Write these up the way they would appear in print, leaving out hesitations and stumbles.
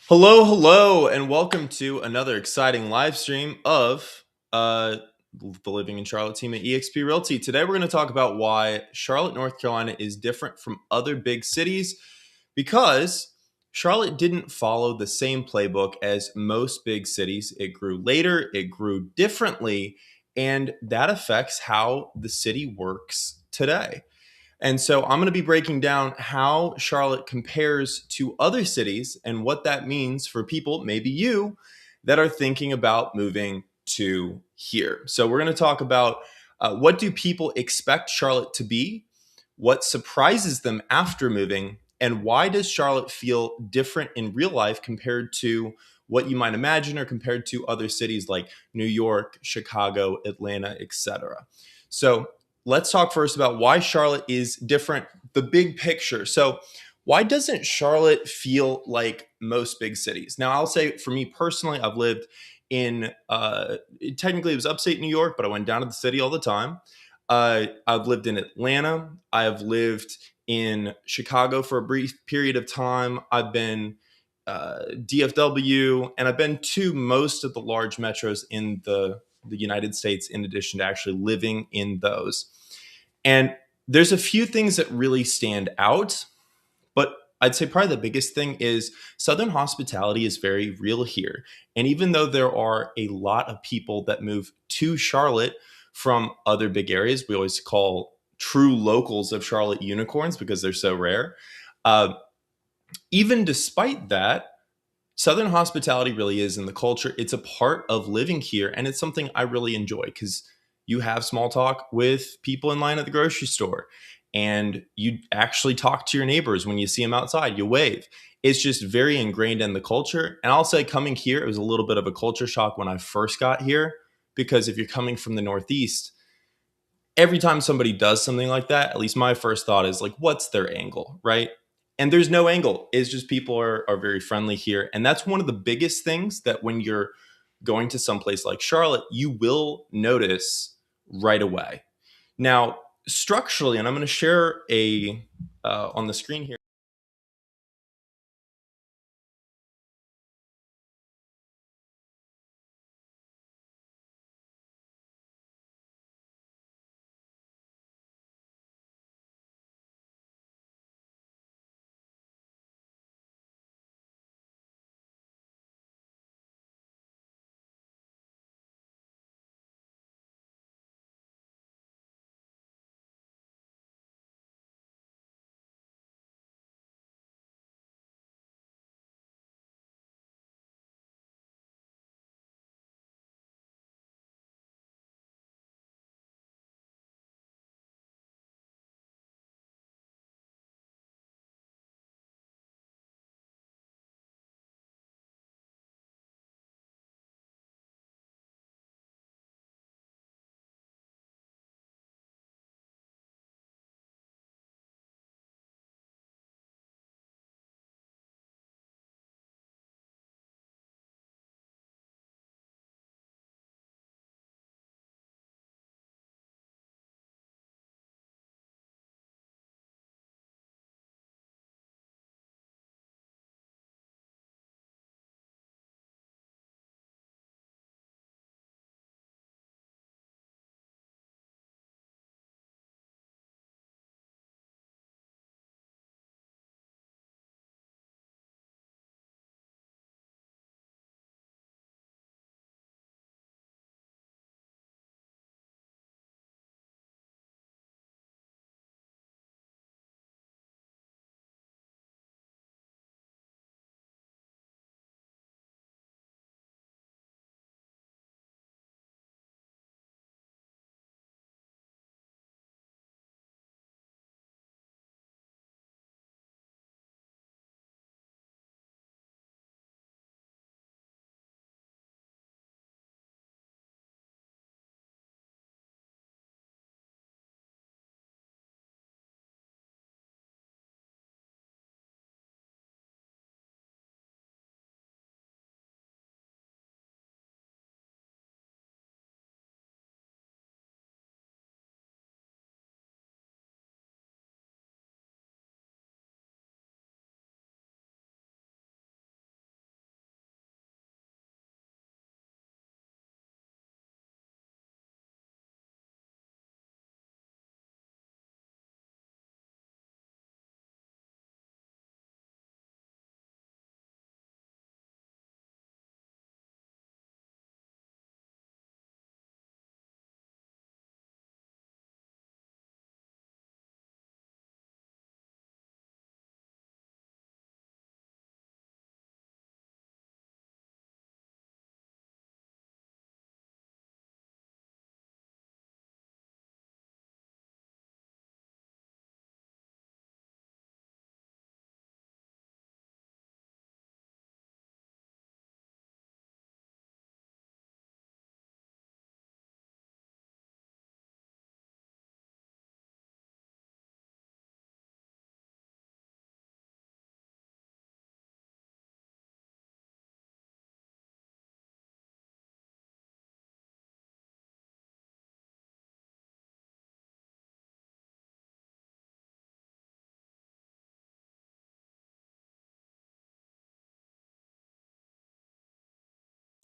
Hello, hello, and welcome to another exciting live stream of the Living in Charlotte team at eXp Realty. Today, we're going to talk about why Charlotte, North Carolina is different from other big cities because Charlotte didn't follow the same playbook as most big cities. It grew later, it grew differently, and that affects how the city works today. And so I'm going to be breaking down how Charlotte compares to other cities and what that means for people, maybe you, that are thinking about moving to here. So we're going to talk about what do people expect Charlotte to be, what surprises them after moving, and why does Charlotte feel different in real life compared to what you might imagine or compared to other cities like New York, Chicago, Atlanta, etc. So let's talk first about why Charlotte is different, the big picture. So, why doesn't Charlotte feel like most big cities? Now, I'll say for me personally, I've lived in, technically it was upstate New York, but I went down to the city all the time. I've lived in Atlanta. I've lived in Chicago for a brief period of time. I've been DFW, and I've been to most of the large metros in the United States, in addition to actually living in those. And there's a few things that really stand out, but I'd say probably the biggest thing is Southern hospitality is very real here. And even though there are a lot of people that move to Charlotte from other big areas, we always call true locals of Charlotte unicorns because they're so rare. Uh, Even despite that, Southern hospitality really is in the culture. It's a part of living here, and it's something I really enjoy because you have small talk with people in line at the grocery store, and you actually talk to your neighbors when you see them outside. You wave. It's just very ingrained in the culture. And I'll say, coming here, it was a little bit of a culture shock when I first got here because if you're coming from the Northeast, every time somebody does something like that, at least my first thought is like, what's their angle, right? And there's no angle. It's just people are very friendly here. And that's one of the biggest things that when you're going to someplace like Charlotte, you will notice right away. Now, structurally, and I'm going to share a on the screen here.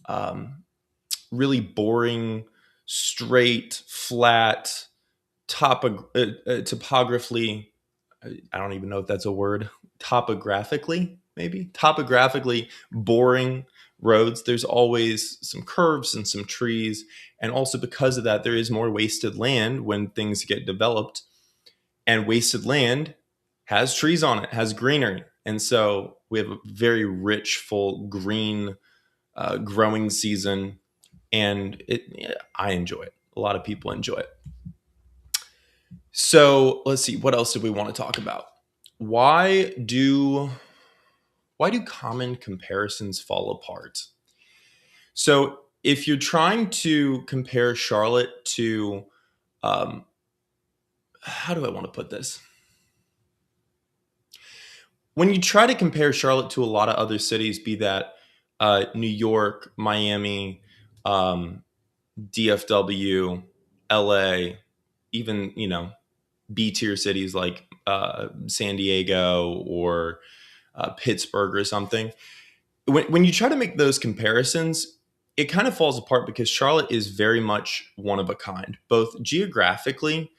um, really boring, straight, flat, topographically. I don't even know if that's a word. Topographically, maybe topographically boring roads. There's always some curves and some trees, and also because of that, there is more wasted land when things get developed. And wasted land has trees on it, has greenery, and so we have a very rich, full green growing season, and I enjoy it. A lot of people enjoy it. So let's see, what else did we want to talk about? Why do why do common comparisons fall apart? So if you're trying to compare Charlotte to, um, how do I want to put this? When you try to compare Charlotte to a lot of other cities, be that New York, Miami, um, DFW, LA, even B tier cities like San Diego or Pittsburgh or something. When you try to make those comparisons, it kind of falls apart because Charlotte is very much one of a kind. Both geographically,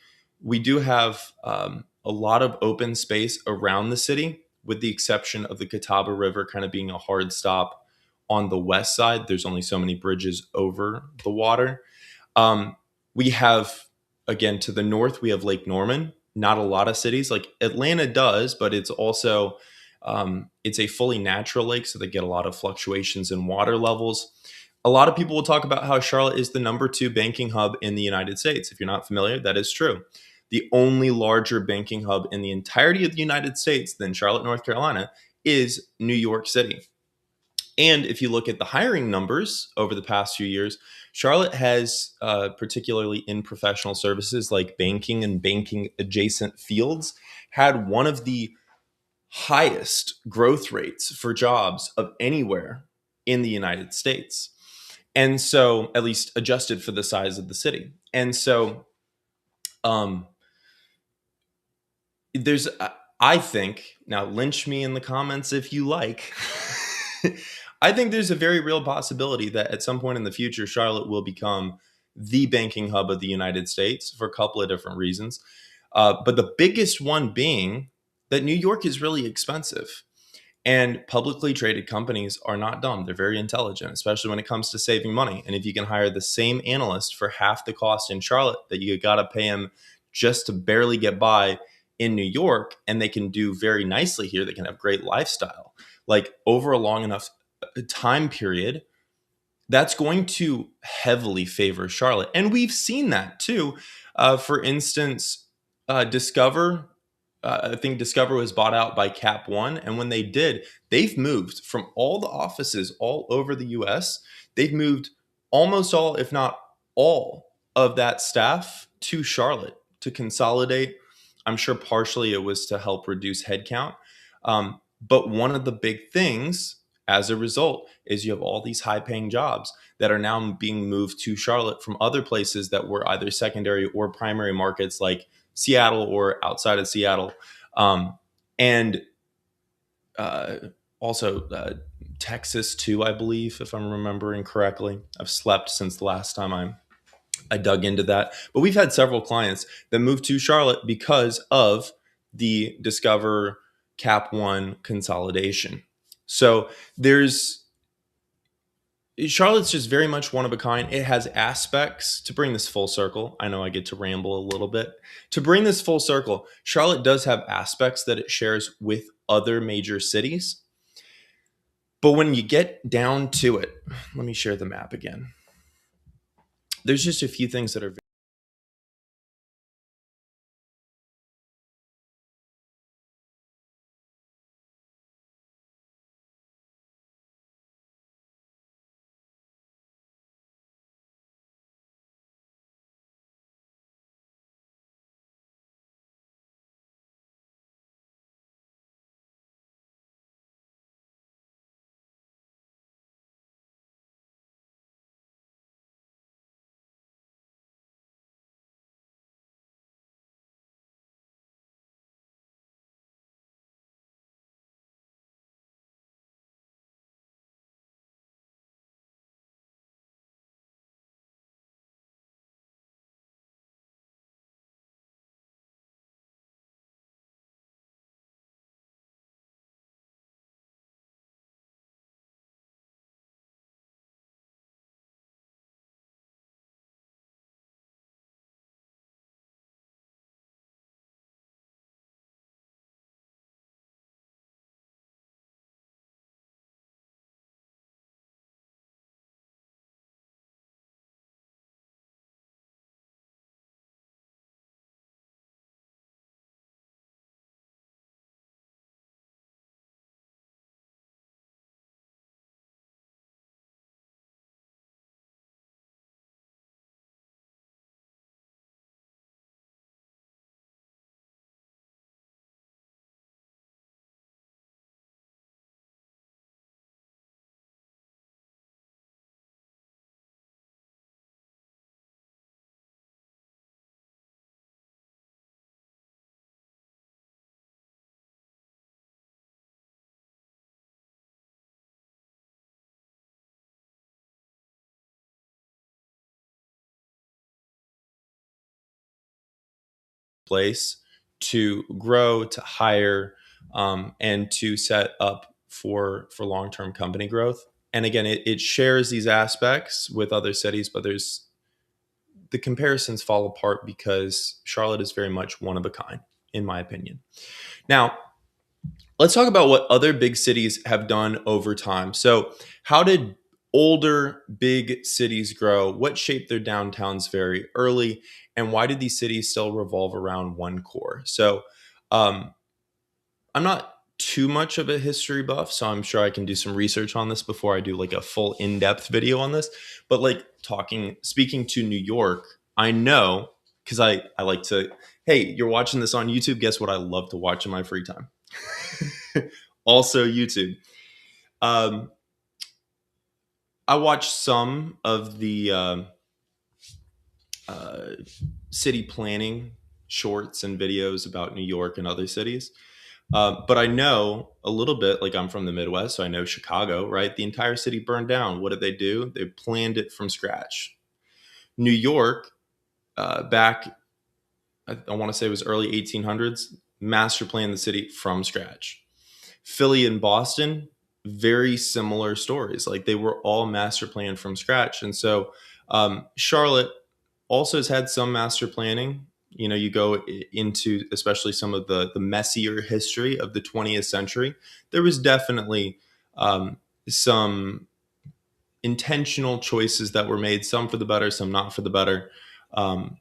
we do have a lot of open space around the city, with the exception of the Catawba River kind of being a hard stop on the west side. There's only so many bridges over the water. Um, we have, again, to the north, we have Lake Norman. Not a lot of cities like Atlanta does, but it's also it's a fully natural lake, so they get a lot of fluctuations in water levels. A lot of people will talk about how Charlotte is the number two banking hub in the United States. If you're not familiar, that is true. The only larger banking hub in the entirety of the United States than Charlotte, North Carolina, is New York City. And if you look at the hiring numbers over the past few years, Charlotte has, particularly in professional services like banking and banking adjacent fields, had one of the highest growth rates for jobs of anywhere in the United States. And so, at least adjusted for the size of the city. And so, um, there's, I think, now lynch me in the comments if you like. I think there's a very real possibility that at some point in the future, Charlotte will become the banking hub of the United States for a couple of different reasons. But the biggest one being that New York is really expensive. And publicly traded companies are not dumb. They're very intelligent, especially when it comes to saving money. And if you can hire the same analyst for half the cost in Charlotte that you got to pay him just to barely get by in New York, and they can do very nicely here, they can have great lifestyle. Like over a long enough time period, that's going to heavily favor Charlotte. And we've seen that too. For instance, Discover, I think Discover was bought out by Cap One. And when they did, they've moved from all the offices all over the US, they've moved almost all, if not all, of that staff to Charlotte to consolidate. I'm sure partially it was to help reduce headcount. But one of the big things as a result is you have all these high paying jobs that are now being moved to Charlotte from other places that were either secondary or primary markets like Seattle or outside of Seattle. And uh, also Texas too, I believe, if I'm remembering correctly. I've slept since the last time I dug into that. But we've had several clients that moved to Charlotte because of the Discover Cap One consolidation. So there's Charlotte's just very much one of a kind. It has aspects to bring this full circle. I know I get to ramble a little bit. To bring this full circle, Charlotte does have aspects that it shares with other major cities. But when you get down to it, let me share the map again. There's just a few things that are place to grow, to hire, and to set up for long term company growth. And again, it shares these aspects with other cities, but there's the comparisons fall apart because Charlotte is very much one of a kind, in my opinion. Now, let's talk about what other big cities have done over time. So, how did older big cities grow? What shaped their downtowns very early? And why did these cities still revolve around one core? So, um, I'm not too much of a history buff, so I'm sure I can do some research on this before I do like a full in-depth video on this. But like speaking to New York, I know because I like to, hey, you're watching this on YouTube. Guess what I love to watch in my free time? Also YouTube. Um, I watch some of the uh, city planning shorts and videos about New York and other cities. But I know a little bit, like I'm from the Midwest, so I know Chicago, right? The entire city burned down. What did they do? They planned it from scratch. New York, back, I want to say it was early 1800s, master planned the city from scratch. Philly and Boston, very similar stories. Like they were all master planned from scratch. And so Charlotte also has had some master planning. You know, you go into especially some of the messier history of the 20th century. There was definitely some intentional choices that were made, some for the better, some not for the better, um,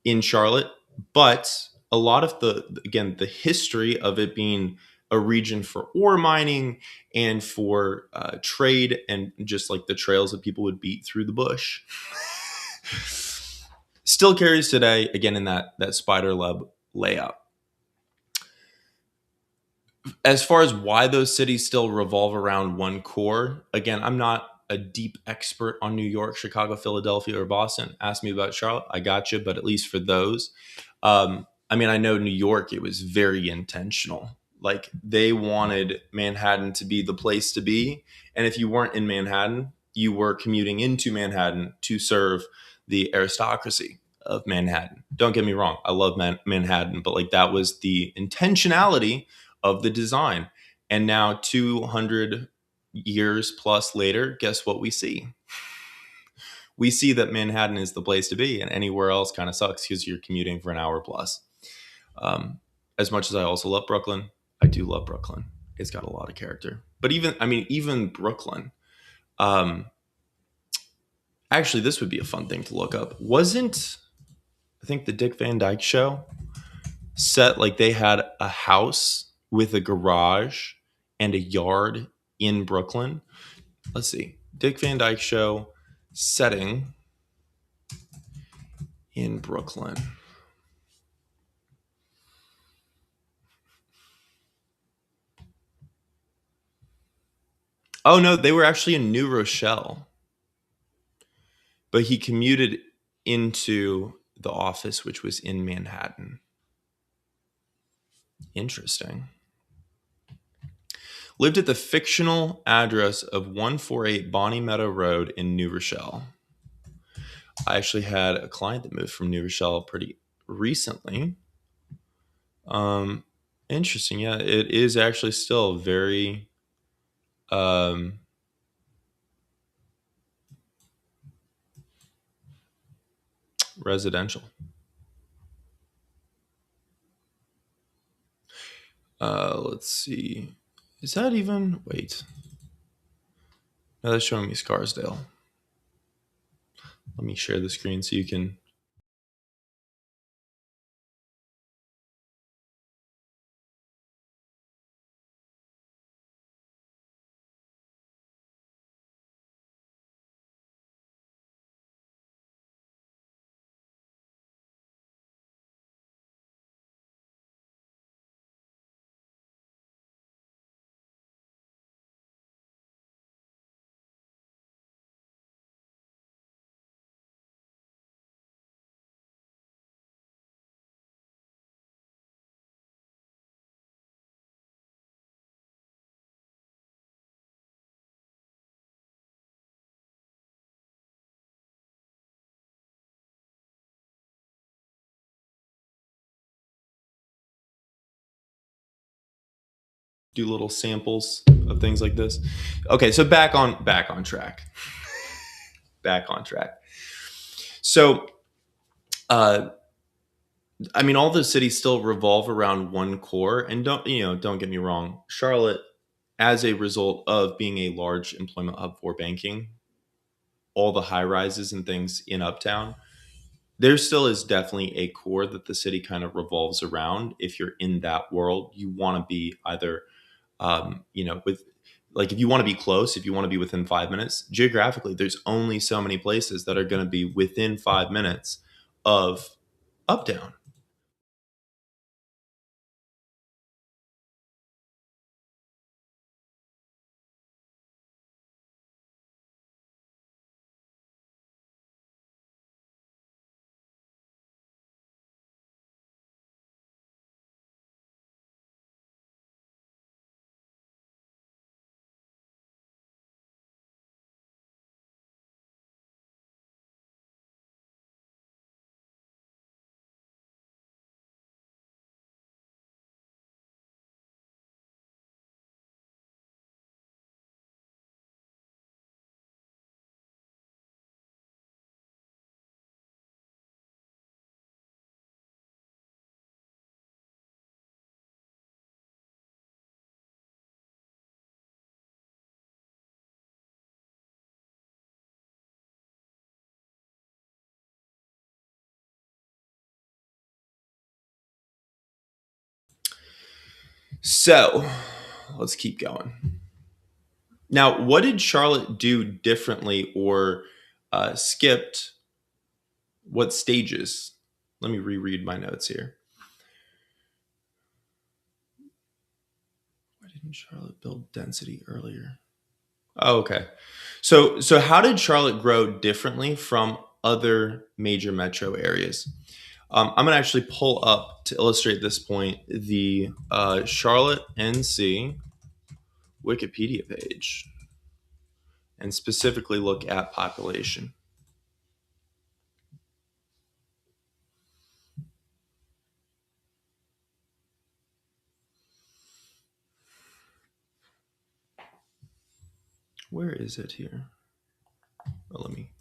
in Charlotte. But a lot of the history of it being a region for ore mining and for trade and just like the trails that people would beat through the bush still carries today, again, in that spider web layout. As far as why those cities still revolve around one core, again, I'm not a deep expert on New York, Chicago, Philadelphia, or Boston. Ask me about Charlotte, I got you. But at least for those, I mean, I know New York, it was very intentional. Like they wanted Manhattan to be the place to be. And if you weren't in Manhattan, you were commuting into Manhattan to serve the aristocracy of Manhattan. Don't get me wrong, I love Manhattan, but like that was the intentionality of the design. And now 200 years plus later, guess what we see? We see that Manhattan is the place to be, and anywhere else kind of sucks because you're commuting for an hour plus. Um, as much as I also love Brooklyn, I do love Brooklyn. It's got a lot of character. But even Brooklyn. Um, actually, this would be a fun thing to look up. Wasn't I think the Dick Van Dyke Show set like they had a house with a garage and a yard in Brooklyn? Let's see. Dick Van Dyke Show setting in Brooklyn. Oh no, they were actually in New Rochelle, but he commuted into the office, which was in Manhattan. Interesting. Lived at the fictional address of 148 Bonnie Meadow Road in New Rochelle. I actually had a client that moved from New Rochelle pretty recently. Um, Interesting. Yeah, it is actually still very um, residential. Let's see. Is that even? Wait. No, that's showing me Scarsdale. Let me share the screen so you can do little samples of things like this. Okay, so back on track. Back on track. So, uh, I mean, all the cities still revolve around one core, and don't get me wrong, Charlotte, as a result of being a large employment hub for banking, all the high rises and things in Uptown, there still is definitely a core that the city kind of revolves around. If you're in that world, you want to be either, with like if you want to be close, if you want to be within 5 minutes, geographically, there's only so many places that are going to be within 5 minutes of Uptown. So let's keep going. Now, what did Charlotte do differently or skipped what stages? Let me reread my notes here. Why didn't Charlotte build density earlier? Oh, okay. So how did Charlotte grow differently from other major metro areas? I'm going to actually pull up to illustrate this point the Charlotte NC Wikipedia page and specifically look at population. Where is it here? Oh, let me.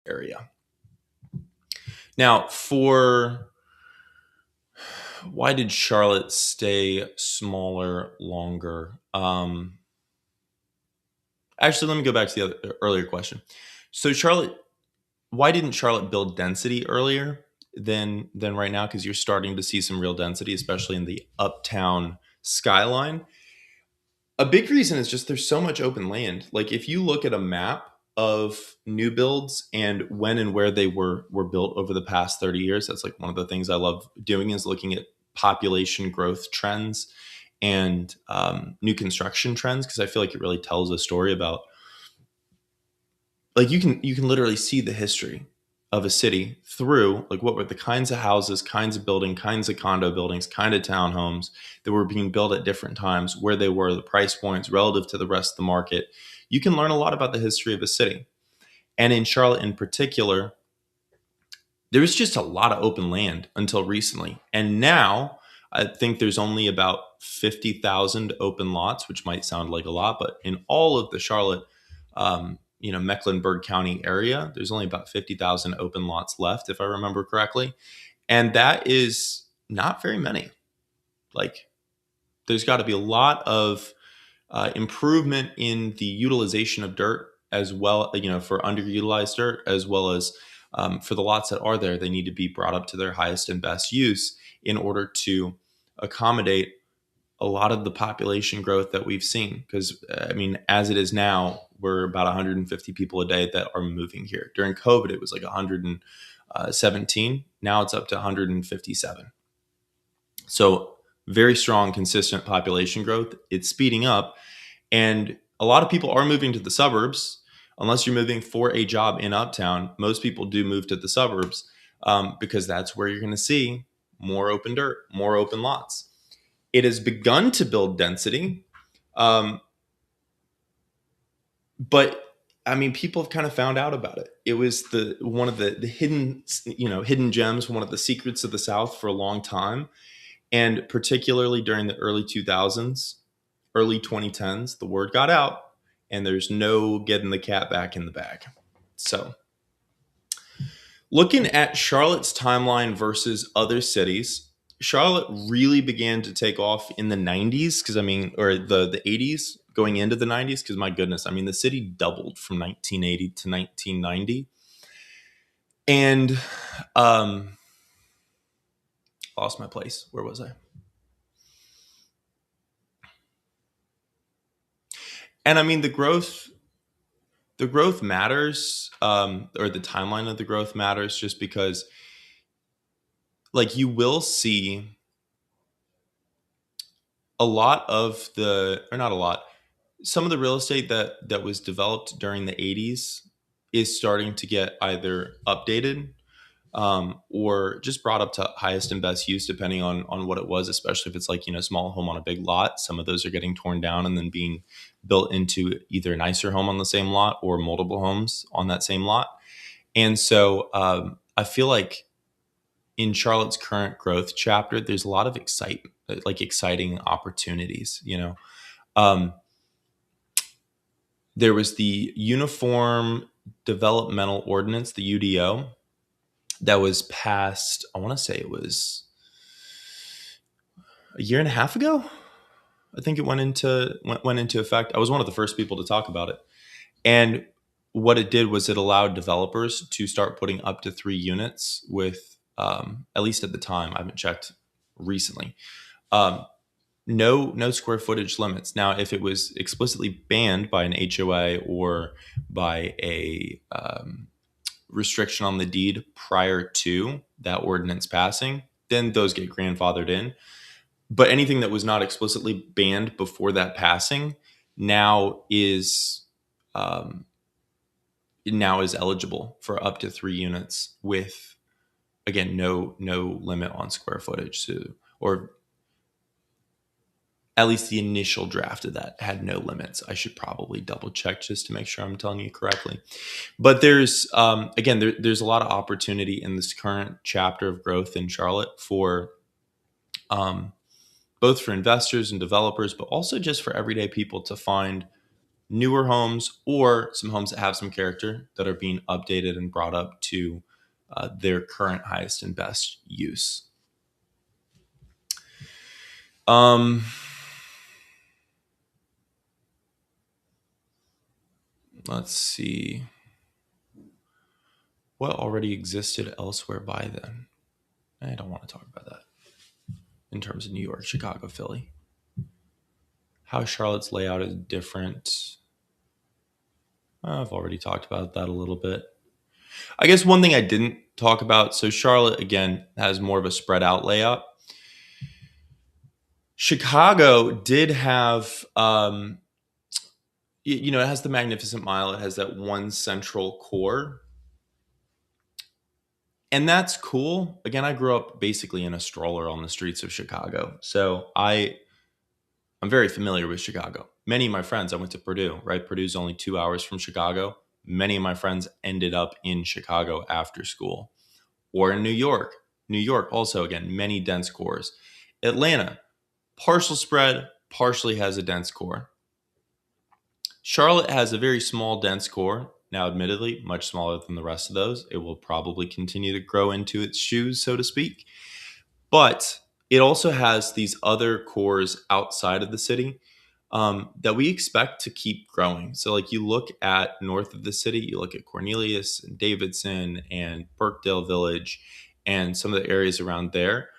area. Now, for why did Charlotte stay smaller longer? Actually, let me go back to the earlier question. So, Charlotte, why didn't Charlotte build density earlier than right now? Because you're starting to see some real density, especially in the uptown skyline. A big reason is just there's so much open land. Like if you look at a map of new builds and when and where they were built over the past 30 years, that's like one of the things I love doing is looking at population growth trends and new construction trends because I feel like it really tells a story about like you can literally see the history of a city through like what were the kinds of houses, kinds of building, kinds of condo buildings, kind of townhomes that were being built at different times, where they were, the price points relative to the rest of the market. You can learn a lot about the history of a city. And in Charlotte in particular, there was just a lot of open land until recently. And now I think there's only about 50,000 open lots, which might sound like a lot, but in all of the Charlotte, Mecklenburg County area, there's only about 50,000 open lots left, if I remember correctly. And that is not very many. Like, there's got to be a lot of improvement in the utilization of dirt as well, for underutilized dirt, as well as for the lots that are there, they need to be brought up to their highest and best use in order to accommodate a lot of the population growth that we've seen. Because, I mean, as it is now, we're about 150 people a day that are moving here. During COVID, it was like 117. Now it's up to 157. So, very strong, consistent population growth. It's speeding up. And a lot of people are moving to the suburbs. Unless you're moving for a job in uptown, most people do move to the suburbs because that's where you're going to see more open dirt, more open lots. It has begun to build density, but I mean, people have kind of found out about it. It was one of the hidden gems, one of the secrets of the South for a long time, and particularly during the early 2000s. Early 2010s, the word got out, and there's no getting the cat back in the bag. So, looking at Charlotte's timeline versus other cities, Charlotte really began to take off in the 90s, or the 80s going into the 90s, because my goodness, I mean, the city doubled from 1980 to 1990. And lost my place. Where was I? And I mean, the growth matters, or the timeline of the growth matters, just because, like, you will see a lot of or not a lot, some of the real estate that was developed during the 80s is starting to get either updated or just brought up to highest and best use, depending on what it was, especially if it's like, small home on a big lot. Some of those are getting torn down and then being built into either a nicer home on the same lot or multiple homes on that same lot. And so I feel like in Charlotte's current growth chapter, there's a lot of exciting opportunities. There was the Uniform Developmental Ordinance, the UDO, that was passed, I want to say it was a year and a half ago. I think it went into effect. I was one of the first people to talk about it. And what it did was it allowed developers to start putting up to 3 units with, at least at the time, I haven't checked recently, no square footage limits. Now, if it was explicitly banned by an HOA or by a restriction on the deed prior to that ordinance passing, then those get grandfathered in. But anything that was not explicitly banned before that passing now is eligible for up to 3 units with, again, no limit on square footage. So, or at least the initial draft of that had no limits. I should probably double check just to make sure I'm telling you correctly. But there's, there's a lot of opportunity in this current chapter of growth in Charlotte for both for investors and developers, but also just for everyday people to find newer homes or some homes that have some character that are being updated and brought up to their current highest and best use. Um, let's see. What already existed elsewhere by then? I don't want to talk about that in terms of New York, Chicago, Philly. How Charlotte's layout is different. I've already talked about that a little bit. I guess one thing I didn't talk about, so Charlotte, again, has more of a spread out layout. Chicago did have, it has the Magnificent Mile. It has that one central core. And that's cool. Again, I grew up basically in a stroller on the streets of Chicago. So I'm very familiar with Chicago. Many of my friends, I went to Purdue, right? Purdue's only 2 hours from Chicago. Many of my friends ended up in Chicago after school or in New York. New York, also, again, many dense cores. Atlanta, partial spread, partially has a dense core. Charlotte has a very small, dense core. Now, admittedly, much smaller than the rest of those. It will probably continue to grow into its shoes, so to speak. But it also has these other cores outside of the city that we expect to keep growing. So, like, you look at north of the city, you look at Cornelius and Davidson and Birkdale Village and some of the areas around there.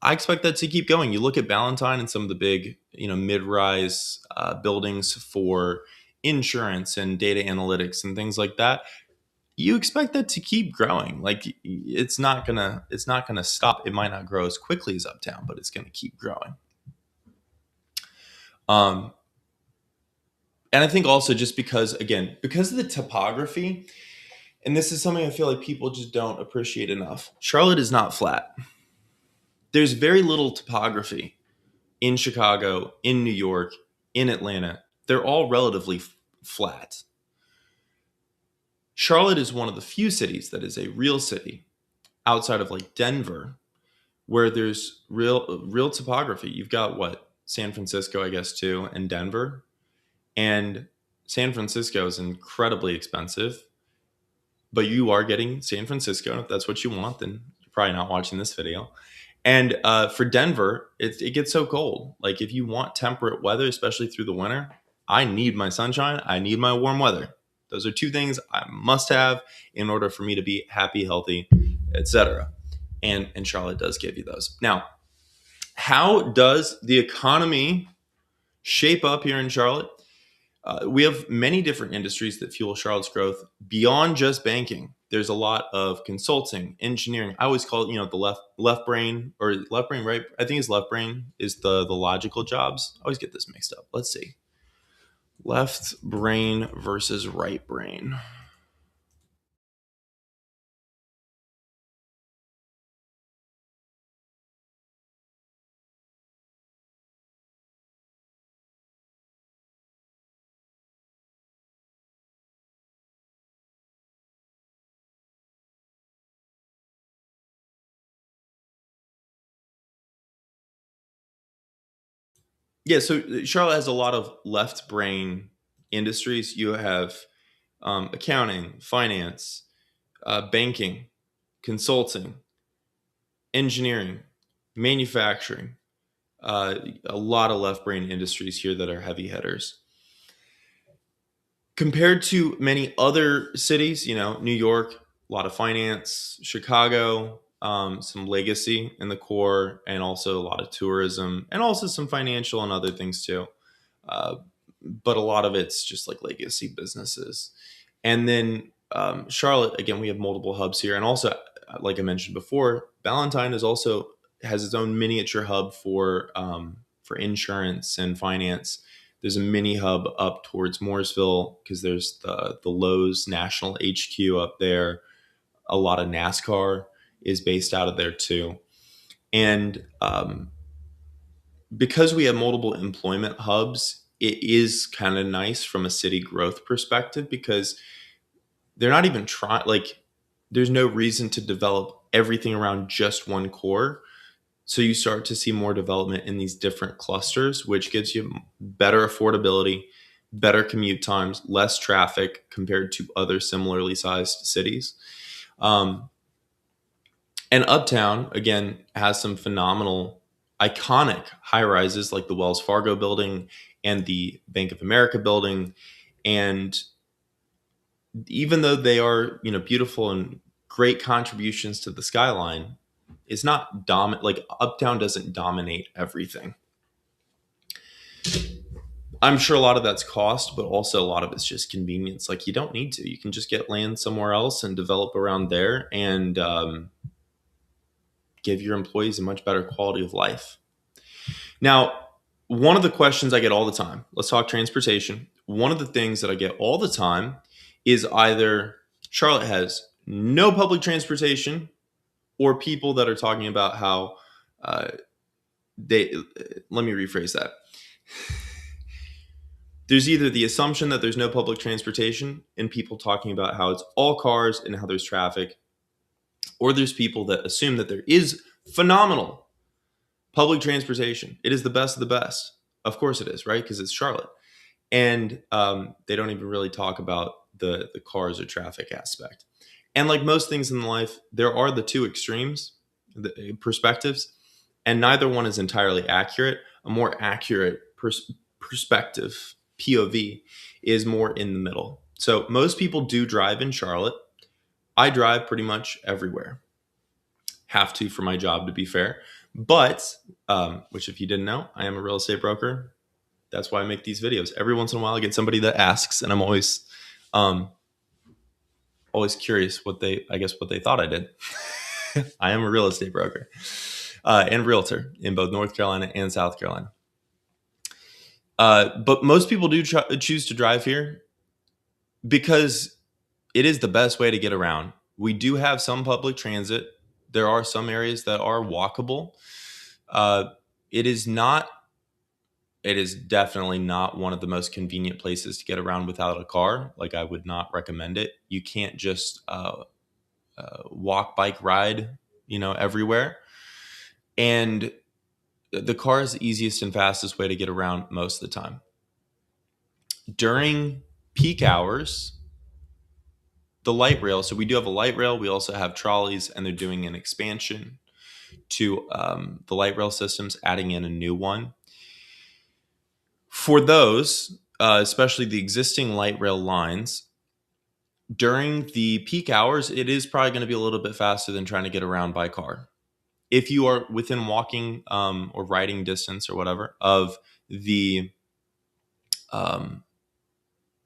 I expect that to keep going. You look at Ballantyne and some of the big, mid-rise buildings for insurance and data analytics and things like that. You expect that to keep growing. Like it's not gonna stop. It might not grow as quickly as Uptown, but it's gonna keep growing. Um, and I think also just because of the topography, and this is something I feel like people just don't appreciate enough. Charlotte is not flat. There's very little topography in Chicago, in New York, in Atlanta. They're all relatively flat. Charlotte is one of the few cities that is a real city outside of like Denver where there's real topography. You've got what? San Francisco, I guess, too, and Denver. And San Francisco is incredibly expensive, but you are getting San Francisco. If that's what you want, then you're probably not watching this video. And for Denver, it gets so cold. Like if you want temperate weather, especially through the winter, I need my sunshine. I need my warm weather. Those are two things I must have in order for me to be happy, healthy, etc. And Charlotte does give you those. Now, how does the economy shape up here in Charlotte? We have many different industries that fuel Charlotte's growth beyond just banking. There's a lot of consulting, engineering. I always call it, the left brain or left brain, right? I think it's left brain is the logical jobs. I always get this mixed up. Let's see. Left brain versus right brain. Yeah, so Charlotte has a lot of left brain industries. You have accounting, finance, banking, consulting, engineering, manufacturing, a lot of left brain industries here that are heavy hitters. Compared to many other cities, New York, a lot of finance, Chicago, some legacy in the core, and also a lot of tourism, and also some financial and other things too. Uh, but a lot of it's just like legacy businesses. And then Charlotte, again, we have multiple hubs here, and also, like I mentioned before, Ballantyne is also has its own miniature hub for insurance and finance. There's a mini hub up towards Mooresville because there's the Lowe's National HQ up there. A lot of NASCAR is based out of there too, and because we have multiple employment hubs, it is kind of nice from a city growth perspective because they're not even trying like there's no reason to develop everything around just one core. So you start to see more development in these different clusters, which gives you better affordability, better commute times, less traffic compared to other similarly sized cities. Um, and Uptown, again, has some phenomenal, iconic high rises like the Wells Fargo building and the Bank of America building. And even though they are, beautiful and great contributions to the skyline, it's not dominant. Like Uptown doesn't dominate everything. I'm sure a lot of that's cost, but also a lot of it's just convenience. Like you don't need to. You can just get land somewhere else and develop around there, and give your employees a much better quality of life. Now, one of the questions I get all the time, let's talk transportation. One of the things that I get all the time is either Charlotte has no public transportation, or people that are talking about how uh, they, let me rephrase that. There's either the assumption that there's no public transportation and people talking about how it's all cars and how there's traffic, or there's people that assume that there is phenomenal public transportation. It is the best of the best. Of course it is, right? Because it's Charlotte. And they don't even really talk about the cars or traffic aspect. And like most things in life, there are the two extremes, the perspectives, and neither one is entirely accurate. A more accurate perspective, POV, is more in the middle. So most people do drive in Charlotte. I drive pretty much everywhere. Have to for my job, to be fair. But, which if you didn't know, I am a real estate broker. That's why I make these videos. Every once in a while, I get somebody that asks, and I'm um, always curious what they thought I did. I am a real estate broker and realtor in both North Carolina and South Carolina. But most people do choose to drive here because it is the best way to get around. We do have some public transit. There are some areas that are walkable. Uh, it is not. It is definitely not one of the most convenient places to get around without a car. Like I would not recommend it. You can't just walk, bike, ride, everywhere. And the car is the easiest and fastest way to get around most of the time. During peak hours, the light rail. So we do have a light rail. We also have trolleys, and they're doing an expansion to the light rail systems, adding in a new one. For those, especially the existing light rail lines, during the peak hours, it is probably going to be a little bit faster than trying to get around by car. If you are within walking or riding distance or whatever um,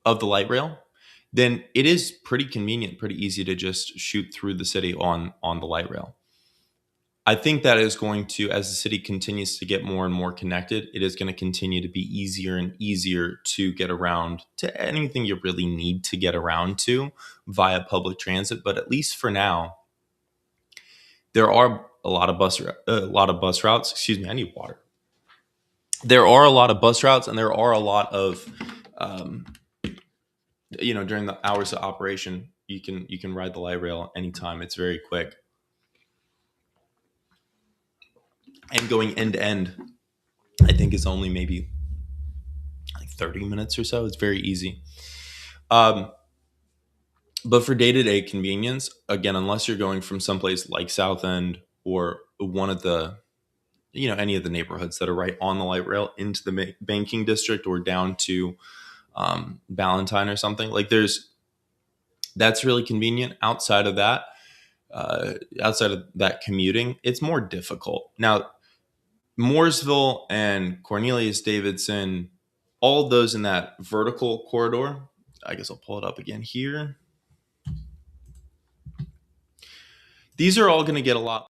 of the light rail, then it is pretty convenient, pretty easy to just shoot through the city on the light rail. I think that is going to, as the city continues to get more and more connected, it is going to continue to be easier and easier to get around to anything you really need to get around to via public transit. But at least for now, there are a lot of bus routes. Excuse me, I need water. There are a lot of bus routes, and there are a lot of, um, during the hours of operation, you can ride the light rail anytime. It's very quick, and going end to end, I think is only maybe like 30 minutes or so. It's very easy. Um, but for day to day convenience, again, unless you're going from someplace like South End or one of the, any of the neighborhoods that are right on the light rail into the banking district or down to Ballantyne or something, like that's really convenient. Outside of that commuting, it's more difficult. Now, Mooresville and Cornelius Davidson, all of those in that vertical corridor. I guess I'll pull it up again here. These are all going to get a lot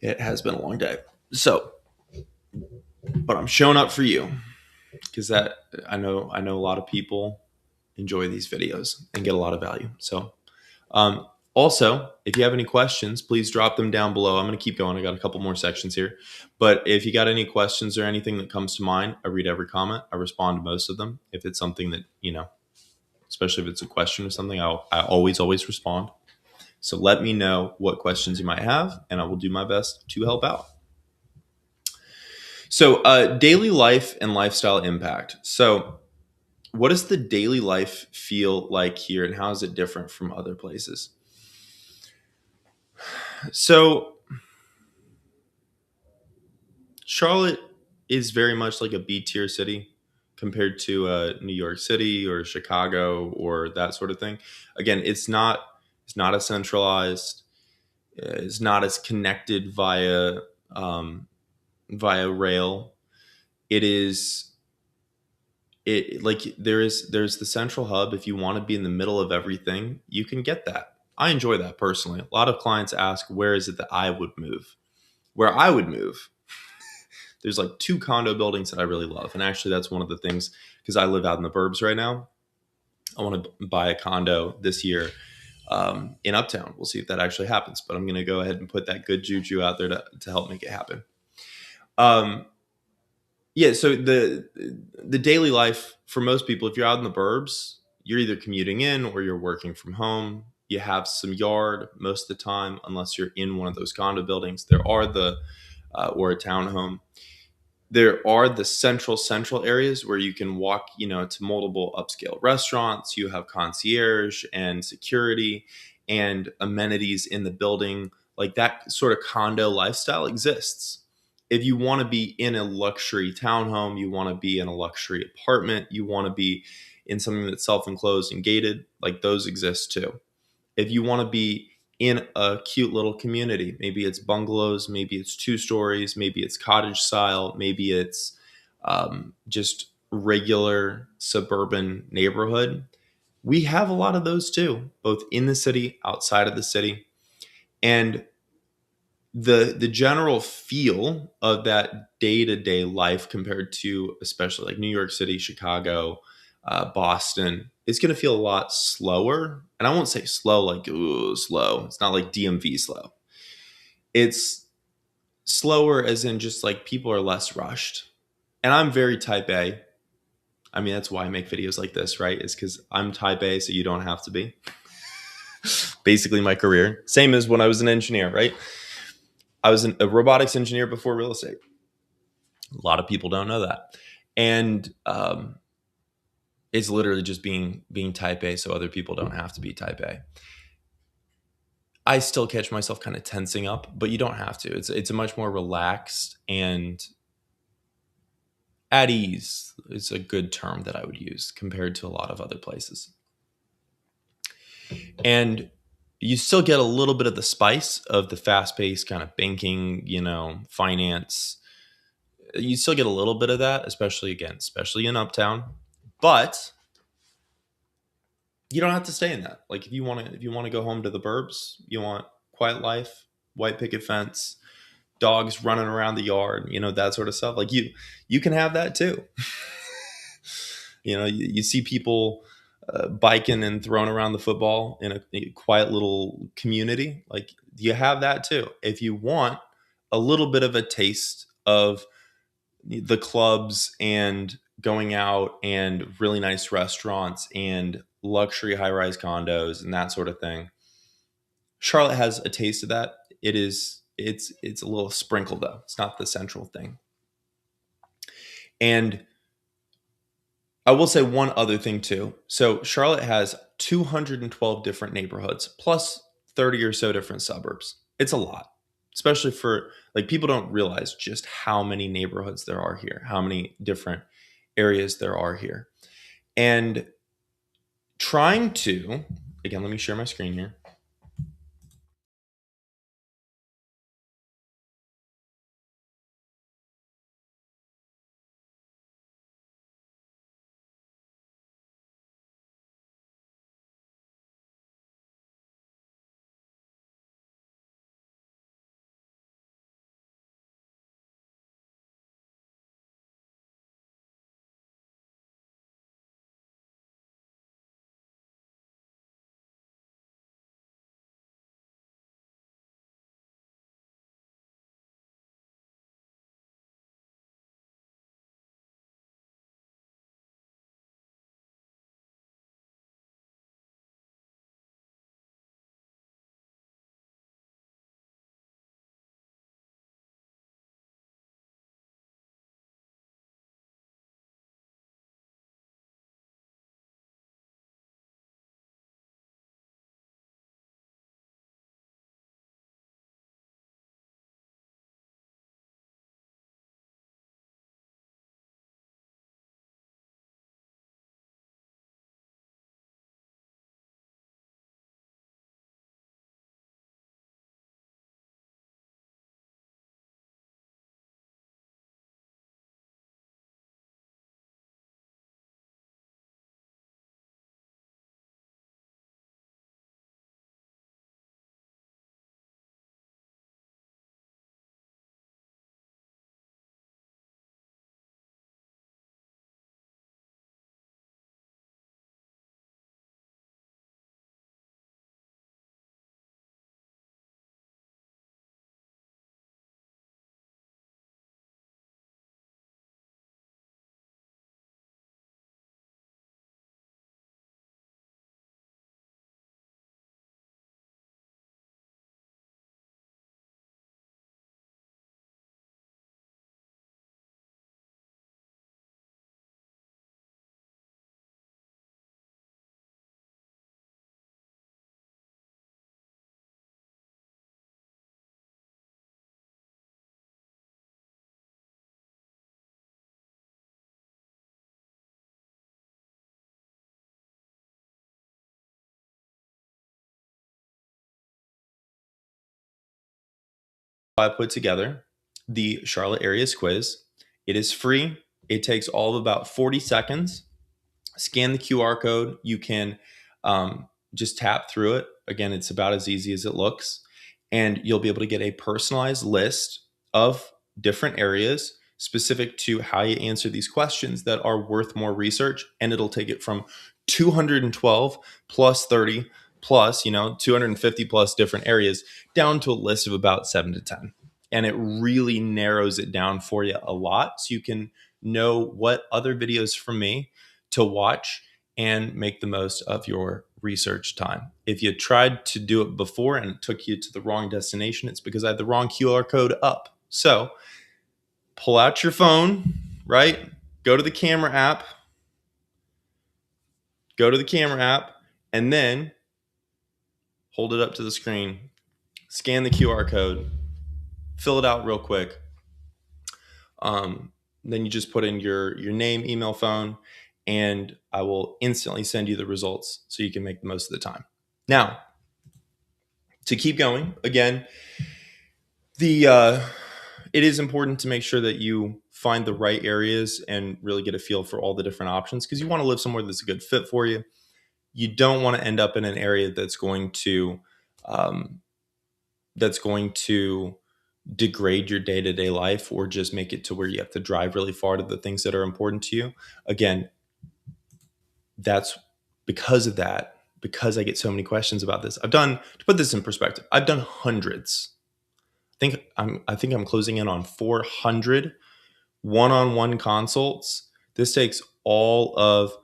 It has been a long day. So, but I'm showing up for you because that I know a lot of people enjoy these videos and get a lot of value. So, also, if you have any questions, please drop them down below. I'm going to keep going. I got a couple more sections here. But if you got any questions or anything that comes to mind, I read every comment. I respond to most of them. If it's something that, especially if it's a question or something, I always respond. So let me know what questions you might have, and I will do my best to help out. So, daily life and lifestyle impact. So, what does the daily life feel like here, and how is it different from other places? So, Charlotte is very much like a B tier city compared to New York City or Chicago or that sort of thing. Again, it's not as centralized. It's not as connected via rail. It is it like there's the central hub. If you want to be in the middle of everything, you can get that. I enjoy that personally. A lot of clients ask, where is it that I would move? Where I would move, there's like two condo buildings that I really love. And actually, that's one of the things, because I live out in the burbs right now. I want to buy a condo this year in Uptown. We'll see if that actually happens. But I'm going to go ahead and put that good juju out there to help make it happen. Um, yeah, so the daily life for most people, if you're out in the burbs, you're either commuting in or you're working from home. You have some yard most of the time, unless you're in one of those condo buildings. There are or a townhome. There are the central areas where you can walk, to multiple upscale restaurants. You have concierge and security and amenities in the building. Like that sort of condo lifestyle exists. If you want to be in a luxury townhome, you want to be in a luxury apartment, you want to be in something that's self-enclosed and gated, like those exist too. If you want to be in a cute little community, maybe it's bungalows, maybe it's 2 stories, maybe it's cottage style, maybe it's just regular suburban neighborhood. We have a lot of those too, both in the city, outside of the city. And the general feel of that day-to-day life compared to especially like New York City, Chicago, Boston, it's going to feel a lot slower. And I won't say slow like, ooh, slow. It's not like DMV slow. It's slower as in just like people are less rushed. And I'm very type A. I mean, that's why I make videos like this, right? Is because I'm type A, so you don't have to be. Basically, my career. Same as when I was an engineer, right? I was a robotics engineer before real estate. A lot of people don't know that. And it's literally just being type A so other people don't have to be type A. I still catch myself kind of tensing up, but you don't have to. It's a much more relaxed and at ease is a good term that I would use compared to a lot of other places. And you still get a little bit of the spice of the fast-paced kind of banking, finance. You still get a little bit of that, especially in Uptown. But you don't have to stay in that. Like if you want to go home to the burbs, you want quiet life, white picket fence, dogs running around the yard, that sort of stuff. Like you can have that too. You see people biking and throwing around the football in a quiet little community. Like you have that too. If you want a little bit of a taste of the clubs and going out and really nice restaurants and luxury high-rise condos and that sort of thing. Charlotte has a taste of that. It's a little sprinkled though. It's not the central thing. And I will say one other thing too. So Charlotte has 212 different neighborhoods plus 30 or so different suburbs. It's a lot, especially for like people don't realize just how many neighborhoods there are here, how many different areas there are here. And trying to, again, let me share my screen here. I put together the Charlotte Areas quiz. It is free. It takes all of about 40 seconds. Scan the QR code. You can just tap through it. Again, it's about as easy as it looks. And you'll be able to get a personalized list of different areas specific to how you answer these questions that are worth more research. And it'll take it from 212 plus 30 plus, 250 plus different areas down to a list of about 7 to 10. And it really narrows it down for you a lot. So you can know what other videos from me to watch and make the most of your research time. If you tried to do it before and it took you to the wrong destination, it's because I had the wrong QR code up. So pull out your phone, right? Go to the camera app, and then hold it up to the screen, scan the QR code, fill it out real quick. Then you just put in your name, email, phone, and I will instantly send you the results so you can make the most of the time. Now, to keep going, again, it is important to make sure that you find the right areas and really get a feel for all the different options, because you want to live somewhere that's a good fit for you. You don't want to end up in an area that's going to degrade your day-to-day life, or just make it to where you have to drive really far to the things that are important to you. Again, that's because of that, because I get so many questions about this. To put this in perspective, I've done hundreds. I think I'm closing in on 400 one-on-one consults. This takes all of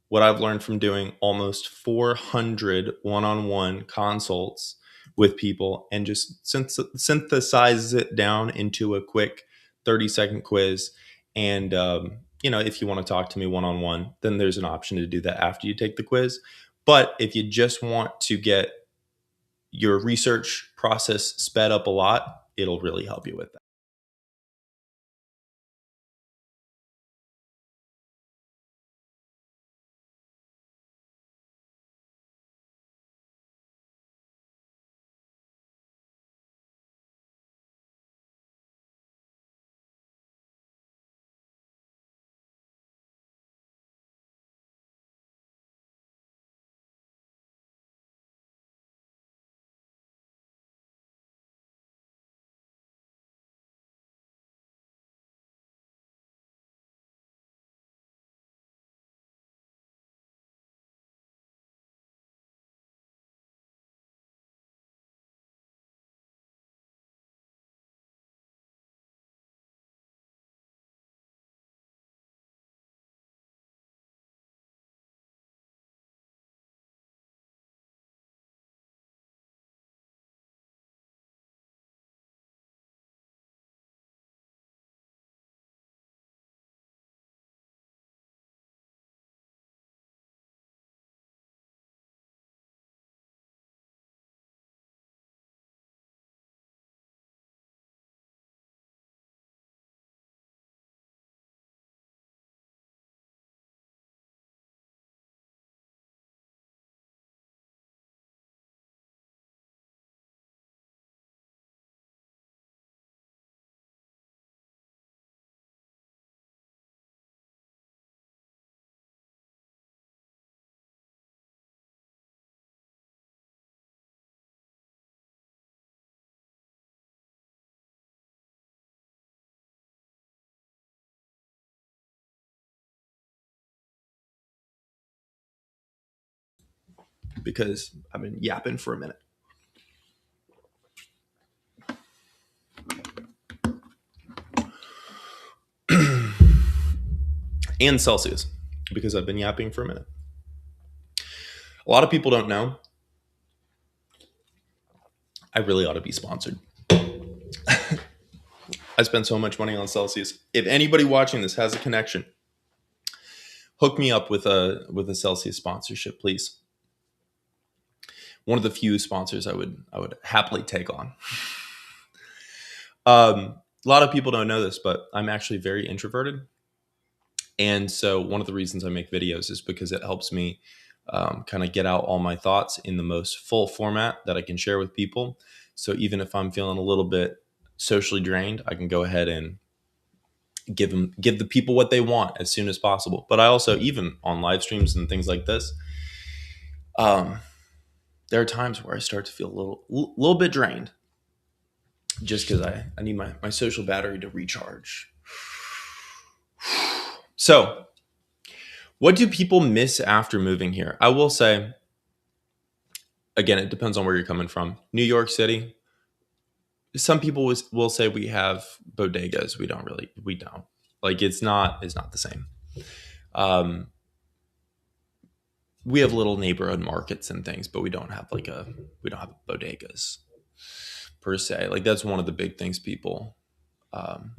what I've learned from doing almost 400 one-on-one consults with people, and just synthesizes it down into a quick 30-second quiz. And if you want to talk to me one-on-one, then there's an option to do that after you take the quiz. But if you just want to get your research process sped up a lot, it'll really help you with that. Because I've been yapping for a minute. And Celsius, because I've been yapping for a minute. A lot of people don't know, I really ought to be sponsored. I spend so much money on Celsius. If anybody watching this has a connection, hook me up with a Celsius sponsorship, please. One of the few sponsors I would happily take on. A lot of people don't know this, but I'm actually very introverted. And so one of the reasons I make videos is because it helps me kind of get out all my thoughts in the most full format that I can share with people. So even if I'm feeling a little bit socially drained, I can go ahead and give the people what they want as soon as possible. But I also, even on live streams and things like this, um, there are times where I start to feel a little bit drained, just because I need my social battery to recharge. So, what do people miss after moving here? I will say, again, it depends on where you're coming from. New York City, some people will say we have bodegas. We don't. Like it's not the same. Um, we have little neighborhood markets and things, but we don't have bodegas per se. Like that's one of the big things people. Um,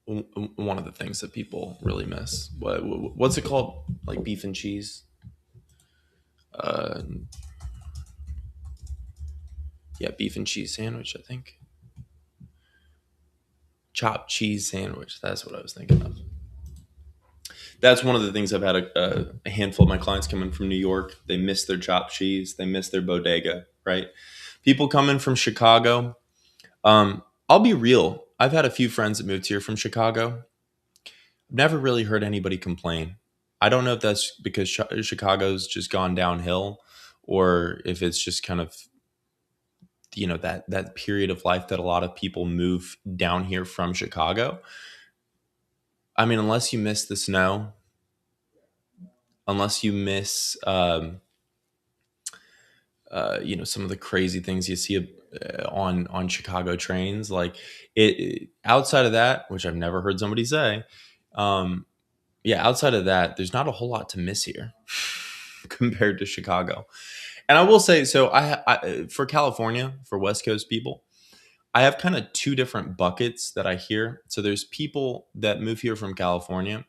One of the things that people really miss. What's it called? Like beef and cheese. Uh, yeah, beef and cheese sandwich. I think chopped cheese sandwich. That's what I was thinking of. That's one of the things I've had a handful of my clients coming from New York. They miss their chopped cheese. They miss their bodega. Right. People coming from Chicago. I'll be real. I've had a few friends that moved here from Chicago. Never really heard anybody complain. I don't know if that's because Chicago's just gone downhill, or if it's just kind of that period of life that a lot of people move down here from Chicago. I mean, unless you miss the snow, unless you miss some of the crazy things you see on Chicago trains, like outside of that, which I've never heard somebody say. Um, yeah, outside of that, there's not a whole lot to miss here compared to Chicago. And I will say, so for California, for West Coast people, I have kind of two different buckets that I hear. So there's people that move here from California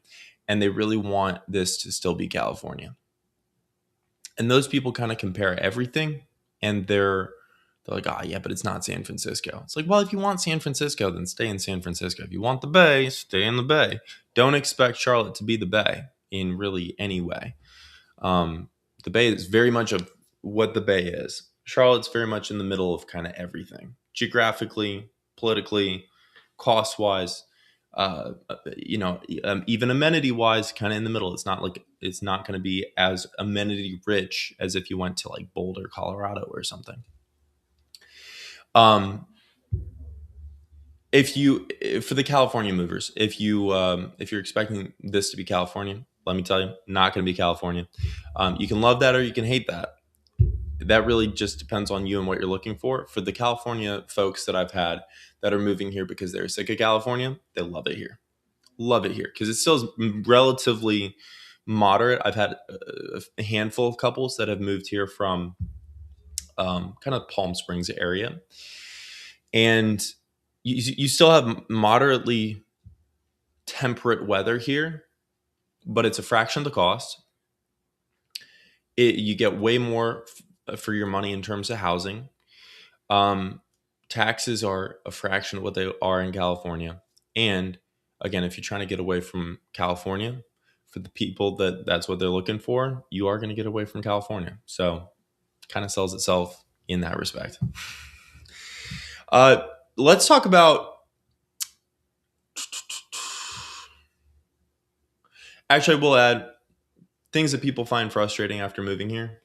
and they really want this to still be California. And those people kind of compare everything, and they're like, oh yeah, but it's not San Francisco. It's like, well, if you want San Francisco, then stay in San Francisco. If you want the Bay, stay in the Bay. Don't expect Charlotte to be the Bay in really any way. Um, the Bay is very much of what the Bay is. Charlotte's very much in the middle of kind of everything, geographically, politically, cost wise. Even amenity wise, kind of in the middle. It's not going to be as amenity rich as if you went to like Boulder, Colorado, or something. Um, for the California movers, if you're expecting this to be California, let me tell you, not going to be California. You can love that or you can hate that. That really just depends on you and what you're looking for. For the California folks that I've had that are moving here because they're sick of California, they love it here. Love it here because it still is relatively moderate. I've had a handful of couples that have moved here from kind of Palm Springs area, and you still have moderately temperate weather here, but it's a fraction of the cost. You get way more for your money in terms of housing. Um, Taxes are a fraction of what they are in California. And again, if you're trying to get away from California, for the people that's what they're looking for, you are going to get away from California. So it kind of sells itself in that respect. Let's talk about. Actually, we'll add things that people find frustrating after moving here.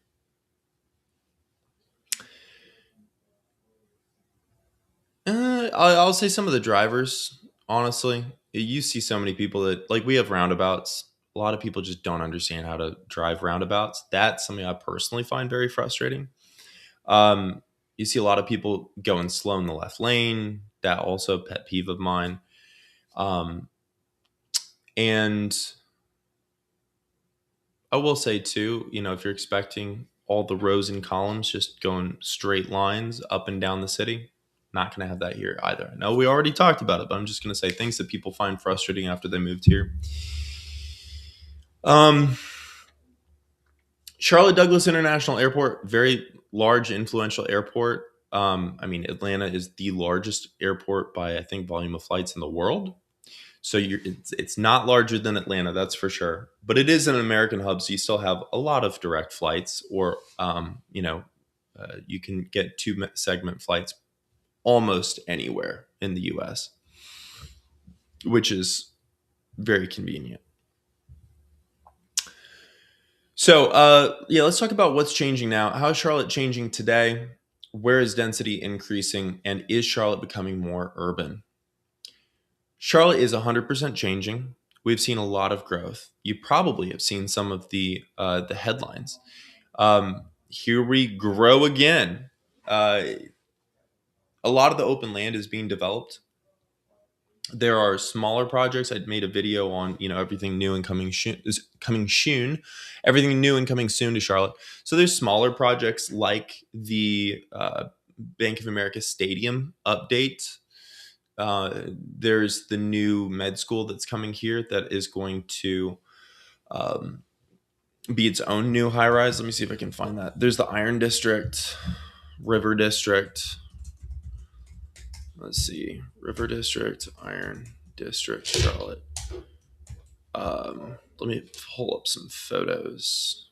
I'll say some of the drivers. Honestly, you see so many people that like we have roundabouts. A lot of people just don't understand how to drive roundabouts. That's something I personally find very frustrating. You see a lot of people going slow in the left lane. That also a pet peeve of mine. And I will say too, if you're expecting all the rows and columns just going straight lines up and down the city, not going to have that here either. I know we already talked about it, but I'm just going to say things that people find frustrating after they moved here. Charlotte Douglas International Airport, very large, influential airport. Atlanta is the largest airport by, I think, volume of flights in the world. So it's not larger than Atlanta, that's for sure. But it is an American hub, so you still have a lot of direct flights, or you can get two segment flights almost anywhere in the US, which is very convenient. So, yeah, let's talk about what's changing now. How is Charlotte changing today? Where is density increasing? And is Charlotte becoming more urban? Charlotte is 100% changing. We've seen a lot of growth. You probably have seen some of the headlines. Here we grow again. Uh, a lot of the open land is being developed. There are smaller projects. I made a video on everything new and coming soon, everything new and coming soon to Charlotte. So there's smaller projects like the Bank of America Stadium update. There's the new med school that's coming here that is going to um, be its own new high rise. Let me see if I can find that. There's the Iron District, River District. Let's see, River District, Iron District, Charlotte. Let me pull up some photos.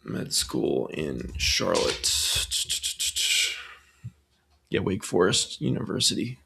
Med school in Charlotte. Yeah, Wake Forest University.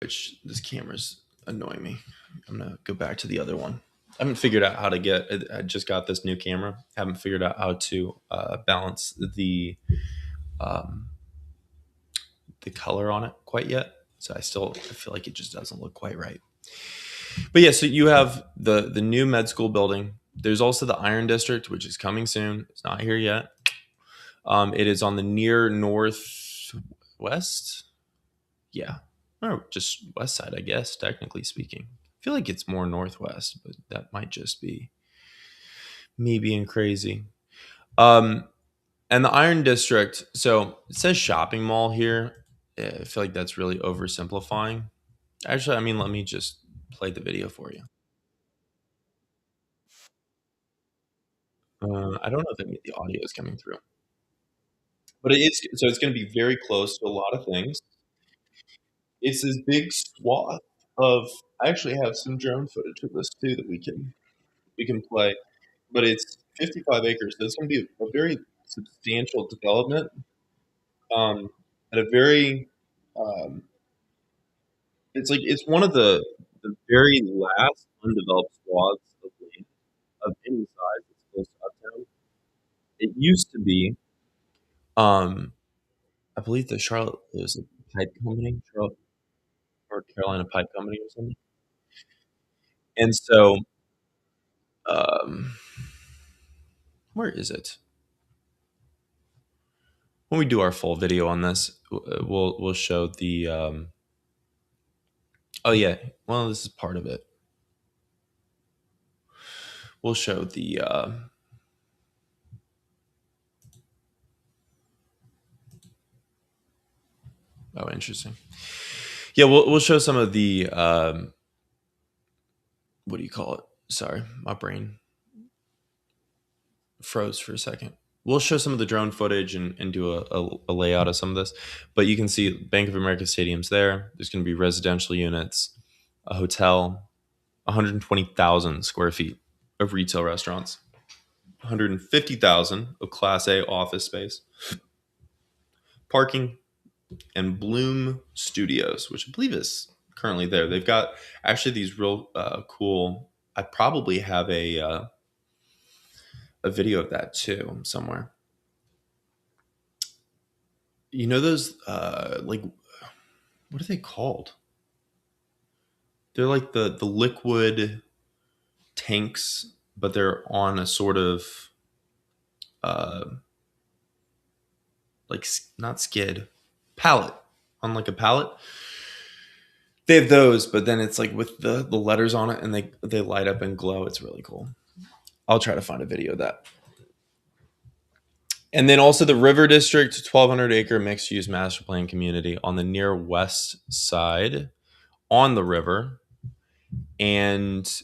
Which this camera's annoying me. I'm gonna go back to the other one. I haven't figured out how to get. I just got this new camera. Haven't figured out how to balance um, the color on it quite yet. So I feel like it just doesn't look quite right. But yeah, so you have the new med school building. There's also the Iron District, which is coming soon. It's not here yet. It is on the near northwest. Yeah, or just west side, I guess. Technically speaking, I feel like it's more northwest, but that might just be me being crazy. Um, and the Iron District. So it says shopping mall here. I feel like that's really oversimplifying. Actually, I mean, let me just play the video for you. I don't know if the audio is coming through, but it is. So it's going to be very close to a lot of things. It's this big swath of. I actually have some drone footage of this too that we can play, but it's 55 acres. So it's going to be a very substantial development at a very. Um, it's one of the very last undeveloped swaths of land of any size that's close to uptown. It used to be, um, I believe the Charlotte is a pipe company, Charlotte North Carolina Pipe Company or something. And so, um, where is it? When we do our full video on this, we'll show the. Oh yeah, well this is part of it. We'll show the. Oh, interesting. Yeah, we'll show some of the. What do you call it? Sorry, my brain froze for a second. We'll show some of the drone footage and do a layout of some of this. But you can see Bank of America Stadium's there. There's going to be residential units, a hotel, 120,000 square feet of retail restaurants, 150,000 of Class A office space, parking, and Bloom Studios, which I believe is currently there. They've got actually these real cool. I probably have a video of that too somewhere. You know those like what are they called? They're like the liquid tanks, but they're on a sort of uh, like not skid, pallet on like a pallet. They have those, but then it's like with the letters on it, and they light up and glow. It's really cool. I'll try to find a video of that. And then also the River District, 1,200-acre mixed-use master plan community on the near west side on the river, and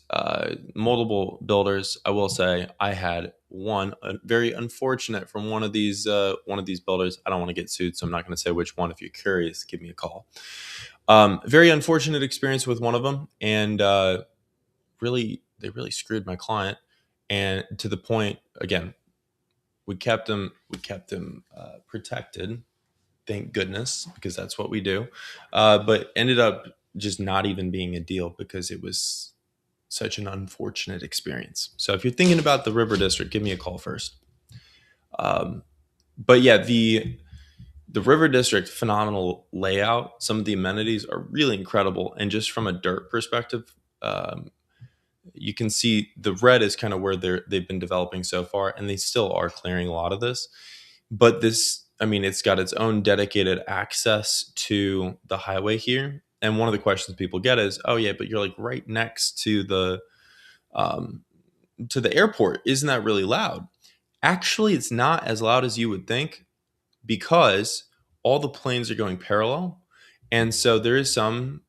multiple builders. I will say I had one very unfortunate from one of these builders. I don't want to get sued, so I'm not going to say which one. If you're curious, give me a call. Very unfortunate experience with one of them, and they really screwed my client, and to the point again. We kept him protected, thank goodness, because that's what we do. But ended up just not even being a deal because it was such an unfortunate experience. So if you're thinking about the River District, give me a call first. But yeah, the River District, phenomenal layout. Some of the amenities are really incredible, and just from a dirt perspective, you can see the red is kind of where they've been developing so far, and they still are clearing a lot of this. But this, I mean, it's got its own dedicated access to the highway here. And one of the questions people get is, "Oh yeah, but you're like right next um, to the airport. Isn't that really loud?" Actually, it's not as loud as you would think because all the planes are going parallel, and so there is some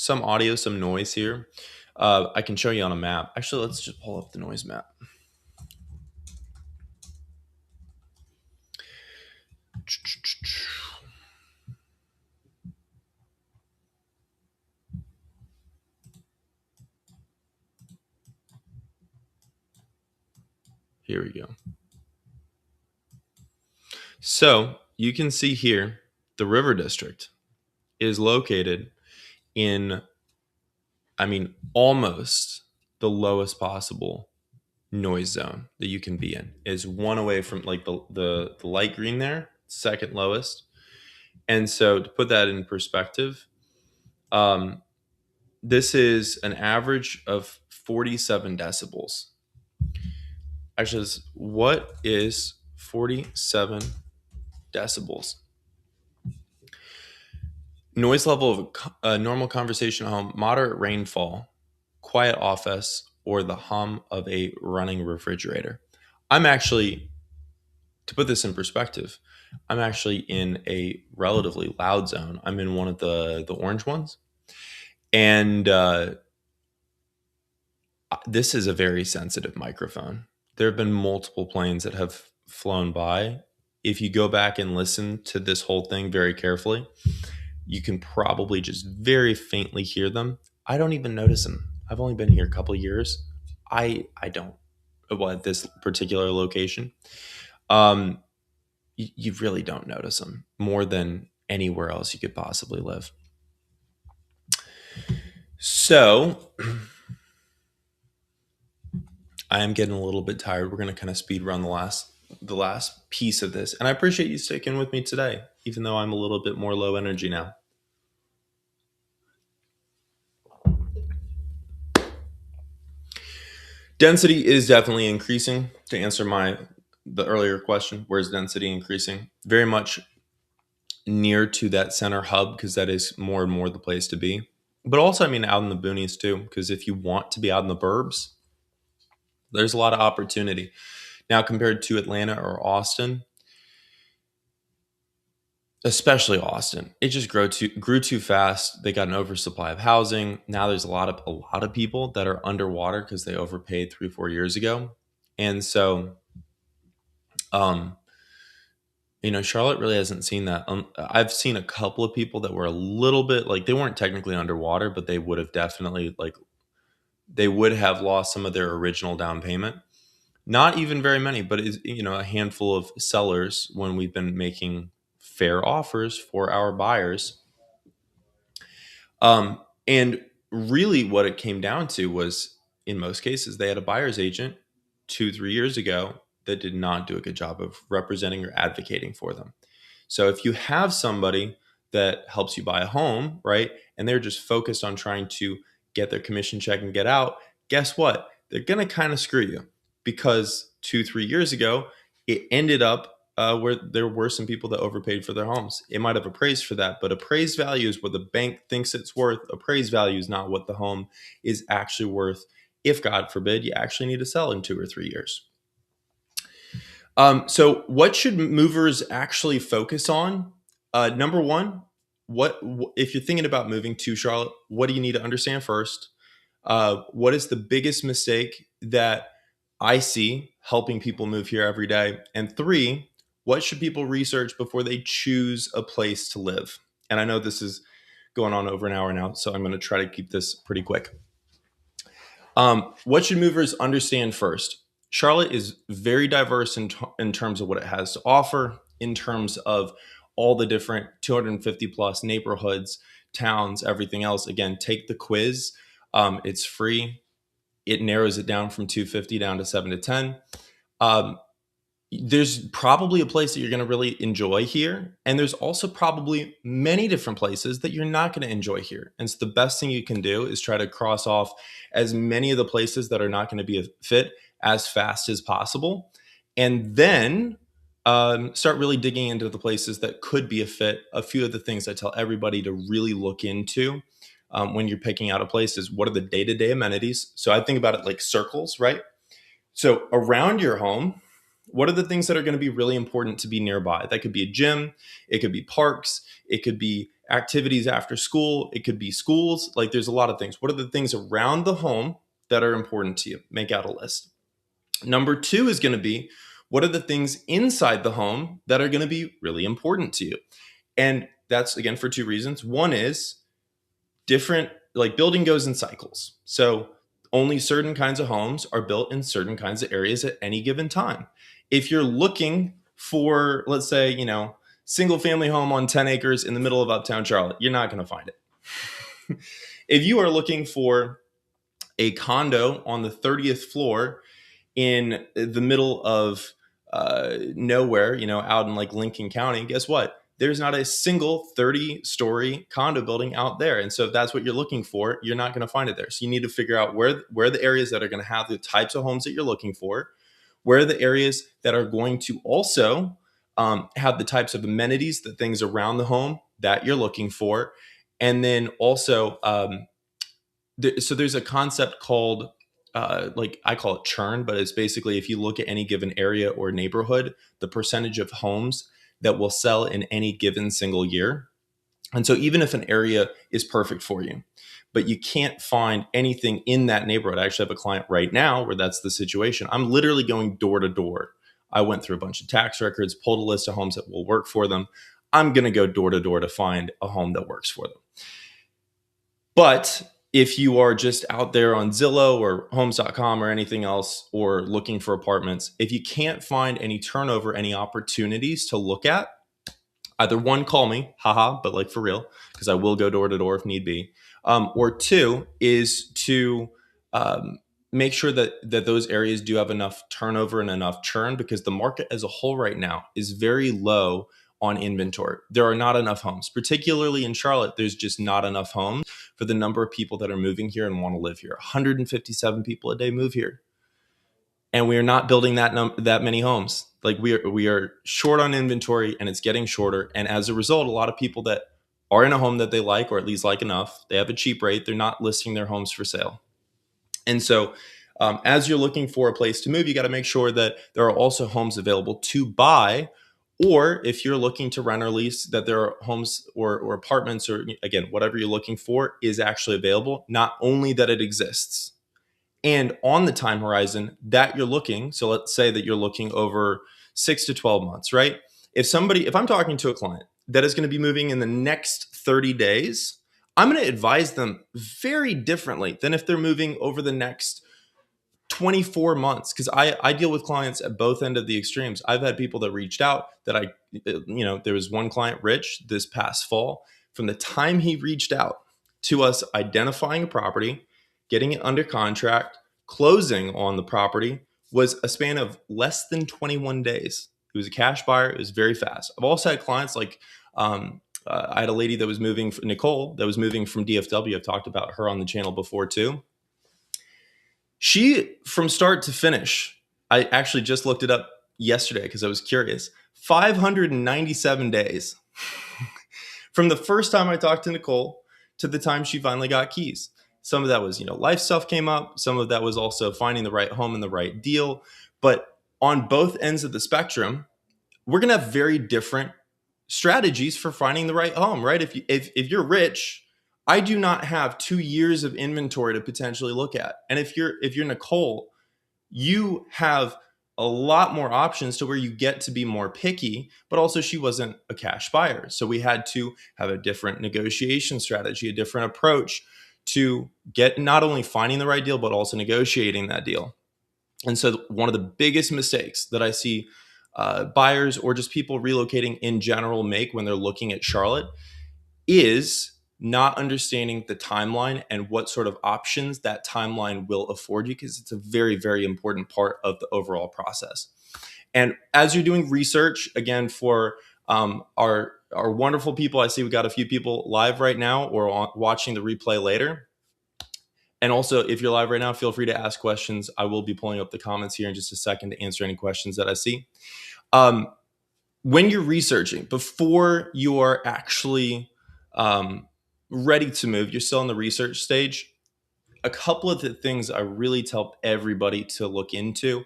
audio, some noise here. I can show you on a map. Actually, let's just pull up the noise map. Here we go. So you can see here the River District is located in, I mean, almost the lowest possible noise zone that you can be in. Is one away from like the light green there, second lowest. And so to put that in perspective, um, this is an average of 47 decibels. Actually, what is 47 decibels? Noise level of a normal conversation home, moderate rainfall, quiet office, or the hum of a running refrigerator. I'm actually, to put this in perspective, I'm actually in a relatively loud zone. I'm in one of the orange ones, and this is a very sensitive microphone. There have been multiple planes that have flown by. If you go back and listen to this whole thing very carefully, you can probably just very faintly hear them. I don't even notice them. I've only been here a couple years. I don't. Well, at this particular location, um, you really don't notice them more than anywhere else you could possibly live. So I am getting a little bit tired. We're going to kind of speed run the last piece of this, and I appreciate you sticking with me today, even though I'm a little bit more low energy now. Density is definitely increasing. To answer the earlier question, where's density increasing? Very much near to that center hub, because that is more and more the place to be. But also, I mean, out in the boonies too, because if you want to be out in the burbs, there's a lot of opportunity. Now, compared to Atlanta or Austin, especially Austin, it just grew too fast. They got an oversupply of housing. Now there's a lot of people that are underwater because they overpaid 3-4 years ago, and so um, Charlotte really hasn't seen that. I've seen a couple of people that were a little bit like, they weren't technically underwater, but they would have definitely they would have lost some of their original down payment. Not even very many, but a handful of sellers, when we've been making fair offers for our buyers. And really what it came down to was, in most cases, they had a buyer's agent 2-3 years ago that did not do a good job of representing or advocating for them. So if you have somebody that helps you buy a home, right, and they're just focused on trying to get their commission check and get out, guess what? They're going to kind of screw you, because 2-3 years ago, it ended up where there were some people that overpaid for their homes. It might have appraised for that, but appraised value is what the bank thinks it's worth. Appraised value is not what the home is actually worth. If God forbid you actually need to sell in 2 or 3 years. So what should movers actually focus on? Number one, what if you're thinking about moving to Charlotte? What do you need to understand first? What is the biggest mistake that I see helping people move here every day? And three, what should people research before they choose a place to live? And I know this is going on over an hour now, so I'm going to try to keep this pretty quick. What should movers understand first? Charlotte is very diverse in terms of what it has to offer, in terms of all the different 250 plus neighborhoods, towns, everything else. Again, take the quiz. It's free. It narrows it down from 250 down to 7 to 10. Um, there's probably a place that you're going to really enjoy here. And there's also probably many different places that you're not going to enjoy here. And so the best thing you can do is try to cross off as many of the places that are not going to be a fit as fast as possible. And then start really digging into the places that could be a fit. A few of the things I tell everybody to really look into when you're picking out a place is what are the day-to-day amenities. So I think about it like circles, right? So around your home, what are the things that are going to be really important to be nearby? That could be a gym, it could be parks, it could be activities after school, it could be schools. Like there's a lot of things. What are the things around the home that are important to you? Make out a list. Number two is going to be what are the things inside the home that are going to be really important to you? And that's again for two reasons. One is different, like building goes in cycles. So only certain kinds of homes are built in certain kinds of areas at any given time. If you're looking for, let's say, single family home on 10 acres in the middle of uptown Charlotte, you're not going to find it. If you are looking for a condo on the 30th floor in the middle of nowhere, out in like Lincoln County, guess what? There's not a single 30-story condo building out there. And so if that's what you're looking for, you're not going to find it there. So you need to figure out where the areas that are going to have the types of homes that you're looking for, where are the areas that are going to also have the types of amenities, the things around the home that you're looking for. And then also, so there's a concept called, like I call it churn, but it's basically if you look at any given area or neighborhood, the percentage of homes that will sell in any given single year. And so even if an area is perfect for you, but you can't find anything in that neighborhood. I actually have a client right now where that's the situation. I'm literally going door to door. I went through a bunch of tax records, pulled a list of homes that will work for them. I'm going to go door to door to find a home that works for them. But if you are just out there on Zillow or homes.com or anything else, or looking for apartments, if you can't find any turnover, any opportunities to look at, either one, call me, haha, but like for real, because I will go door to door if need be. Or two is to make sure that those areas do have enough turnover and enough churn, because the market as a whole right now is very low on inventory. There are not enough homes, particularly in Charlotte. There's just not enough homes for the number of people that are moving here and want to live here. 157 people a day move here, and we are not building that many homes. Like we are short on inventory, and it's getting shorter. And as a result, a lot of people that are in a home that they like, or at least like enough, they have a cheap rate, they're not listing their homes for sale. And so as you're looking for a place to move, you got to make sure that there are also homes available to buy. Or if you're looking to rent or lease, that there are homes or apartments, or again, whatever you're looking for is actually available, not only that it exists. And on the time horizon that you're looking, so let's say that you're looking over 6 to 12 months, right? If I'm talking to a client that is going to be moving in the next 30 days, I'm going to advise them very differently than if they're moving over the next 24 months, because I deal with clients at both end of the extremes. I've had people that reached out that there was one client, Rich, this past fall. From the time he reached out to us identifying a property, getting it under contract, closing on the property, was a span of less than 21 days. It was a cash buyer. It was very fast. I've also had clients like I had a lady that was moving, Nicole, that was moving from DFW. I've talked about her on the channel before too. She, from start to finish, I actually just looked it up yesterday because I was curious. 597 days from the first time I talked to Nicole to the time she finally got keys. Some of that was, life stuff came up. Some of that was also finding the right home and the right deal. But on both ends of the spectrum, we're going to have very different strategies for finding the right home, right? If you're rich, I do not have 2 years of inventory to potentially look at. And if you're Nicole, you have a lot more options to where you get to be more picky, but also she wasn't a cash buyer. So we had to have a different negotiation strategy, a different approach to get not only finding the right deal, but also negotiating that deal. And so one of the biggest mistakes that I see buyers or just people relocating in general make when they're looking at Charlotte is not understanding the timeline and what sort of options that timeline will afford you, because it's a very, very important part of the overall process. And as you're doing research, again, for our wonderful people, I see we got a few people live right now or watching the replay later. And also, if you're live right now, feel free to ask questions. I will be pulling up the comments here in just a second to answer any questions that I see. When you're researching, before you are actually ready to move, you're still in the research stage. A couple of the things I really tell everybody to look into.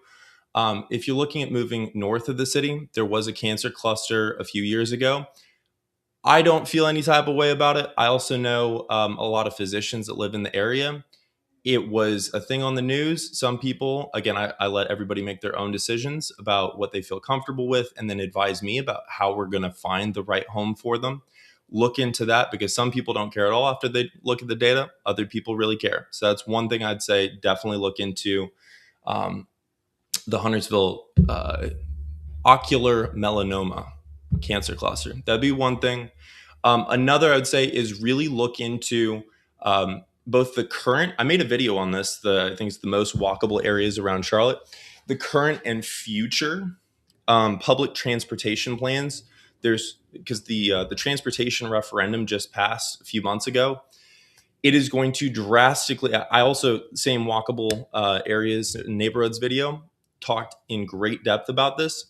If you're looking at moving north of the city, there was a cancer cluster a few years ago. I don't feel any type of way about it. I also know a lot of physicians that live in the area. It was a thing on the news. Some people, again, I let everybody make their own decisions about what they feel comfortable with and then advise me about how we're going to find the right home for them. Look into that, because some people don't care at all after they look at the data. Other people really care. So that's one thing I'd say, definitely look into the Huntersville ocular melanoma cancer cluster. That'd be one thing. Another I'd say is really look into both the current, I made a video on this, I think it's the most walkable areas around Charlotte, the current and future public transportation plans. Because the transportation referendum just passed a few months ago. It is going to drastically, I also, same walkable areas, neighborhoods video, talked in great depth about this.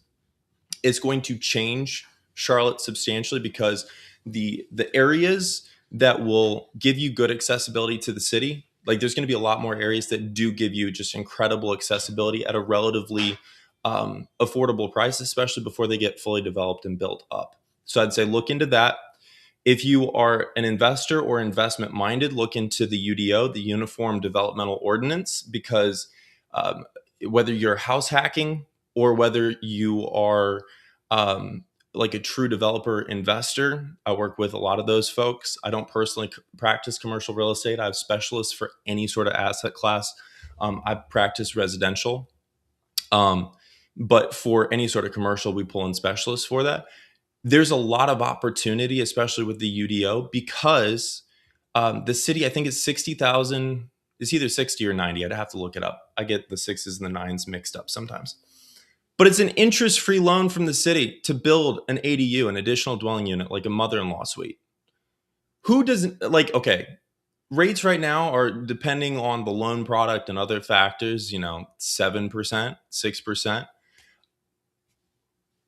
It's going to change Charlotte substantially, because the areas that will give you good accessibility to the city, like there's going to be a lot more areas that do give you just incredible accessibility at a relatively affordable price, especially before they get fully developed and built up. So I'd say look into that. If you are an investor or investment minded, look into the UDO, the Uniform Developmental Ordinance, because whether you're house hacking or whether you are like a true developer investor, I work with a lot of those folks. I don't personally practice commercial real estate. I have specialists for any sort of asset class. I practice residential. But for any sort of commercial, we pull in specialists for that. There's a lot of opportunity, especially with the UDO, because the city, I think it's 60,000. It's either 60 or 90. I'd have to look it up. I get the sixes and the nines mixed up sometimes. But it's an interest-free loan from the city to build an ADU, an additional dwelling unit, like a mother-in-law suite. Who doesn't, like, okay, rates right now are, depending on the loan product and other factors, 7%, 6%.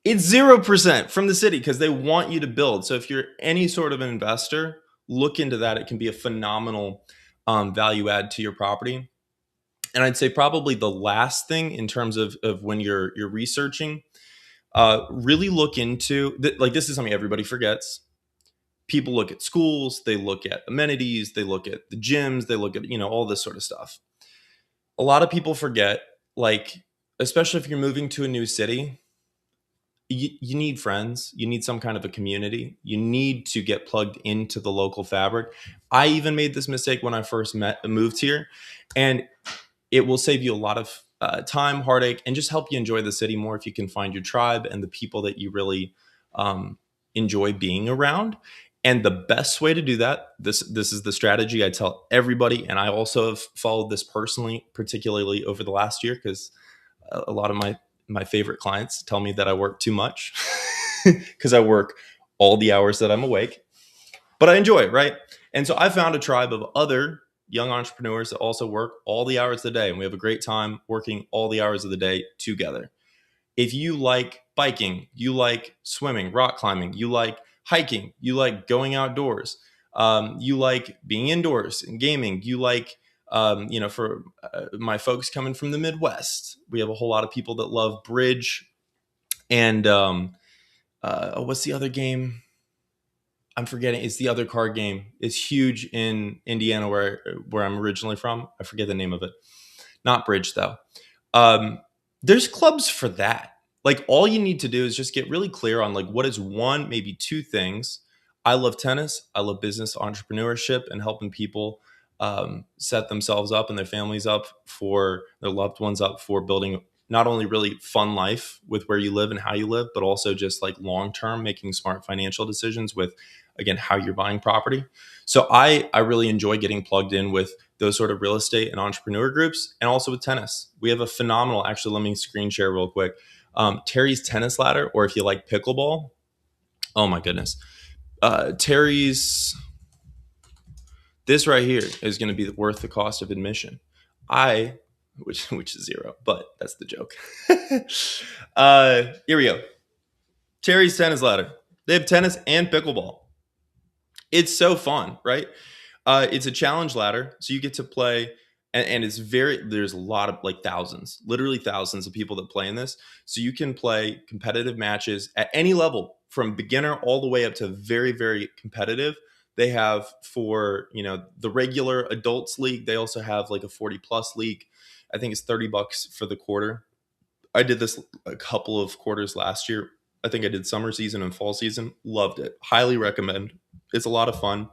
It's 0% from the city because they want you to build. So if you're any sort of an investor, look into that. It can be a phenomenal value add to your property. And I'd say probably the last thing in terms of when you're researching, really look into, like, this is something everybody forgets. People look at schools, they look at amenities, they look at the gyms, they look at, all this sort of stuff. A lot of people forget, like, especially if you're moving to a new city, you need friends. You need some kind of a community. You need to get plugged into the local fabric. I even made this mistake when I first moved here, and it will save you a lot of time, heartache, and just help you enjoy the city more if you can find your tribe and the people that you really enjoy being around. And the best way to do that, this is the strategy I tell everybody, and I also have followed this personally, particularly over the last year, because a lot of my favorite clients tell me that I work too much because I work all the hours that I'm awake, but I enjoy it, right? And so I found a tribe of other young entrepreneurs that also work all the hours of the day, and we have a great time working all the hours of the day together. If you like biking, you like swimming, rock climbing, you like hiking, you like going outdoors, you like being indoors and gaming, you like, for my folks coming from the Midwest, we have a whole lot of people that love bridge and what's the other game? I'm forgetting. It's the other card game. It's huge in Indiana, where I'm originally from. I forget the name of it. Not bridge though. Um, there's clubs for that. Like all you need to do is just get really clear on like what is one, maybe two things. I love tennis. I love business entrepreneurship and helping people set themselves up and their families up for their loved ones up for building not only really fun life with where you live and how you live, but also just like long term making smart financial decisions with again how you're buying property. So I really enjoy getting plugged in with those sort of real estate and entrepreneur groups, and also with tennis. We have a phenomenal, actually, let me screen share real quick. Terry's Tennis Ladder, or if you like pickleball, oh my goodness. Terry's, this right here is going to be worth the cost of admission. Which is zero, but that's the joke. Here we go. Terry's Tennis Ladder. They have tennis and pickleball. It's so fun, right? It's a challenge ladder, so you get to play, and it's there's a lot of like thousands, literally thousands of people that play in this. So you can play competitive matches at any level, from beginner all the way up to very, very competitive. They have for the regular adults league. They also have like a 40+ league. I think it's $30 for the quarter. I did this a couple of quarters last year. I think I did summer season and fall season. Loved it. Highly recommend. It's a lot of fun.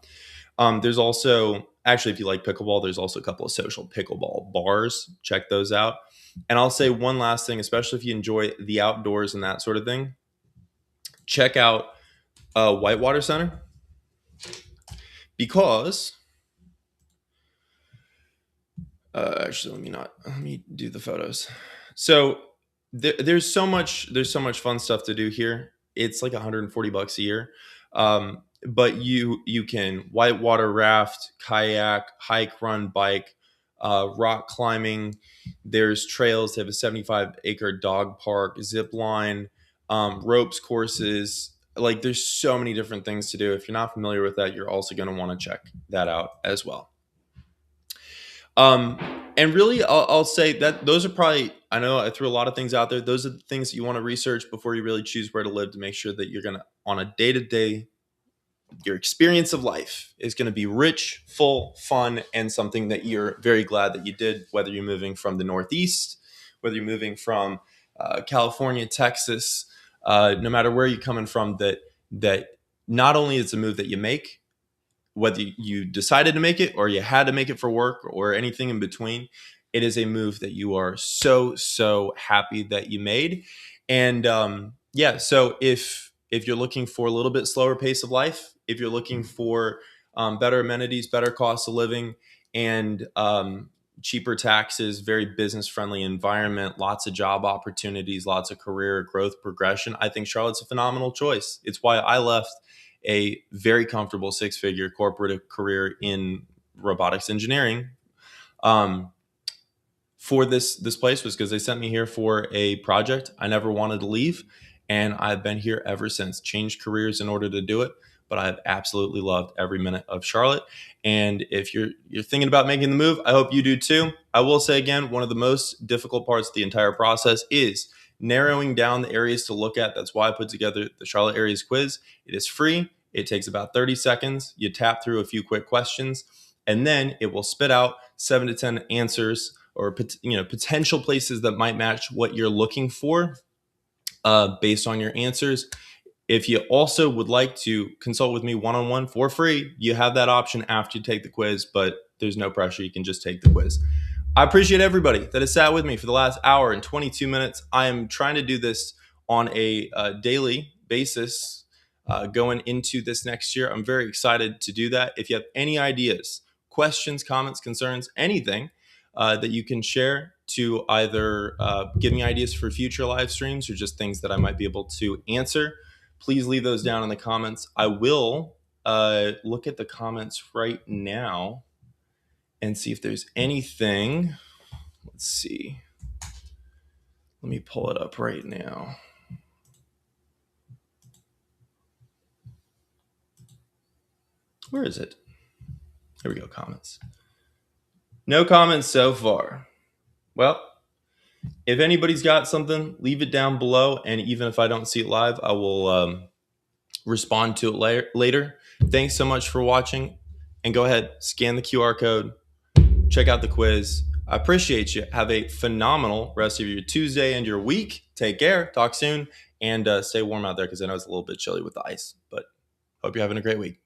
There's also, actually, if you like pickleball, there's also a couple of social pickleball bars. Check those out. And I'll say one last thing, especially if you enjoy the outdoors and that sort of thing. Check out Whitewater Center, because actually, let me do the photos. So there's so much fun stuff to do here. It's like $140 a year. But you can whitewater raft, kayak, hike, run, bike, rock climbing. There's trails. They have a 75-acre dog park, zip line, ropes courses. Like there's so many different things to do. If you're not familiar with that, you're also going to want to check that out as well. Um, and really, I'll say that those are probably, I know I threw a lot of things out there. Those are the things that you want to research before you really choose where to live, to make sure that you're going to, on a day to day, your experience of life is going to be rich, full, fun, and something that you're very glad that you did, whether you're moving from the Northeast, whether you're moving from California, Texas, no matter where you're coming from, that not only is a move that you make, whether you decided to make it or you had to make it for work or anything in between, it is a move that you are so happy that you made. And yeah, so if you're looking for a little bit slower pace of life, if you're looking for better amenities, better cost of living, and cheaper taxes, very business friendly environment, lots of job opportunities, lots of career growth progression, I think Charlotte's a phenomenal choice. It's why I left a very comfortable 6-figure corporate career in robotics engineering for this place, was because they sent me here for a project I never wanted to leave, and I've been here ever since. Changed careers in order to do it, but I've absolutely loved every minute of Charlotte. And if you're thinking about making the move, I hope you do too. I will say again, one of the most difficult parts of the entire process is narrowing down the areas to look at. That's why I put together the Charlotte Areas Quiz. It is free. It takes about 30 seconds. You tap through a few quick questions, and then it will spit out 7 to 10 answers, or potential places that might match what you're looking for based on your answers. If you also would like to consult with me one-on-one for free, you have that option after you take the quiz, but there's no pressure. You can just take the quiz. I appreciate everybody that has sat with me for the last hour and 22 minutes. I am trying to do this on a daily basis going into this next year. I'm very excited to do that. If you have any ideas, questions, comments, concerns, anything that you can share to either give me ideas for future live streams or just things that I might be able to answer, please leave those down in the comments. I will look at the comments right now and see if there's anything. Let's see. Let me pull it up right now. Where is it? Here we go, comments. No comments so far. Well, if anybody's got something, leave it down below. And even if I don't see it live, I will respond to it later. Thanks so much for watching. And go ahead, scan the QR code. Check out the quiz. I appreciate you. Have a phenomenal rest of your Tuesday and your week. Take care. Talk soon. And stay warm out there because I know it's a little bit chilly with the ice. But hope you're having a great week.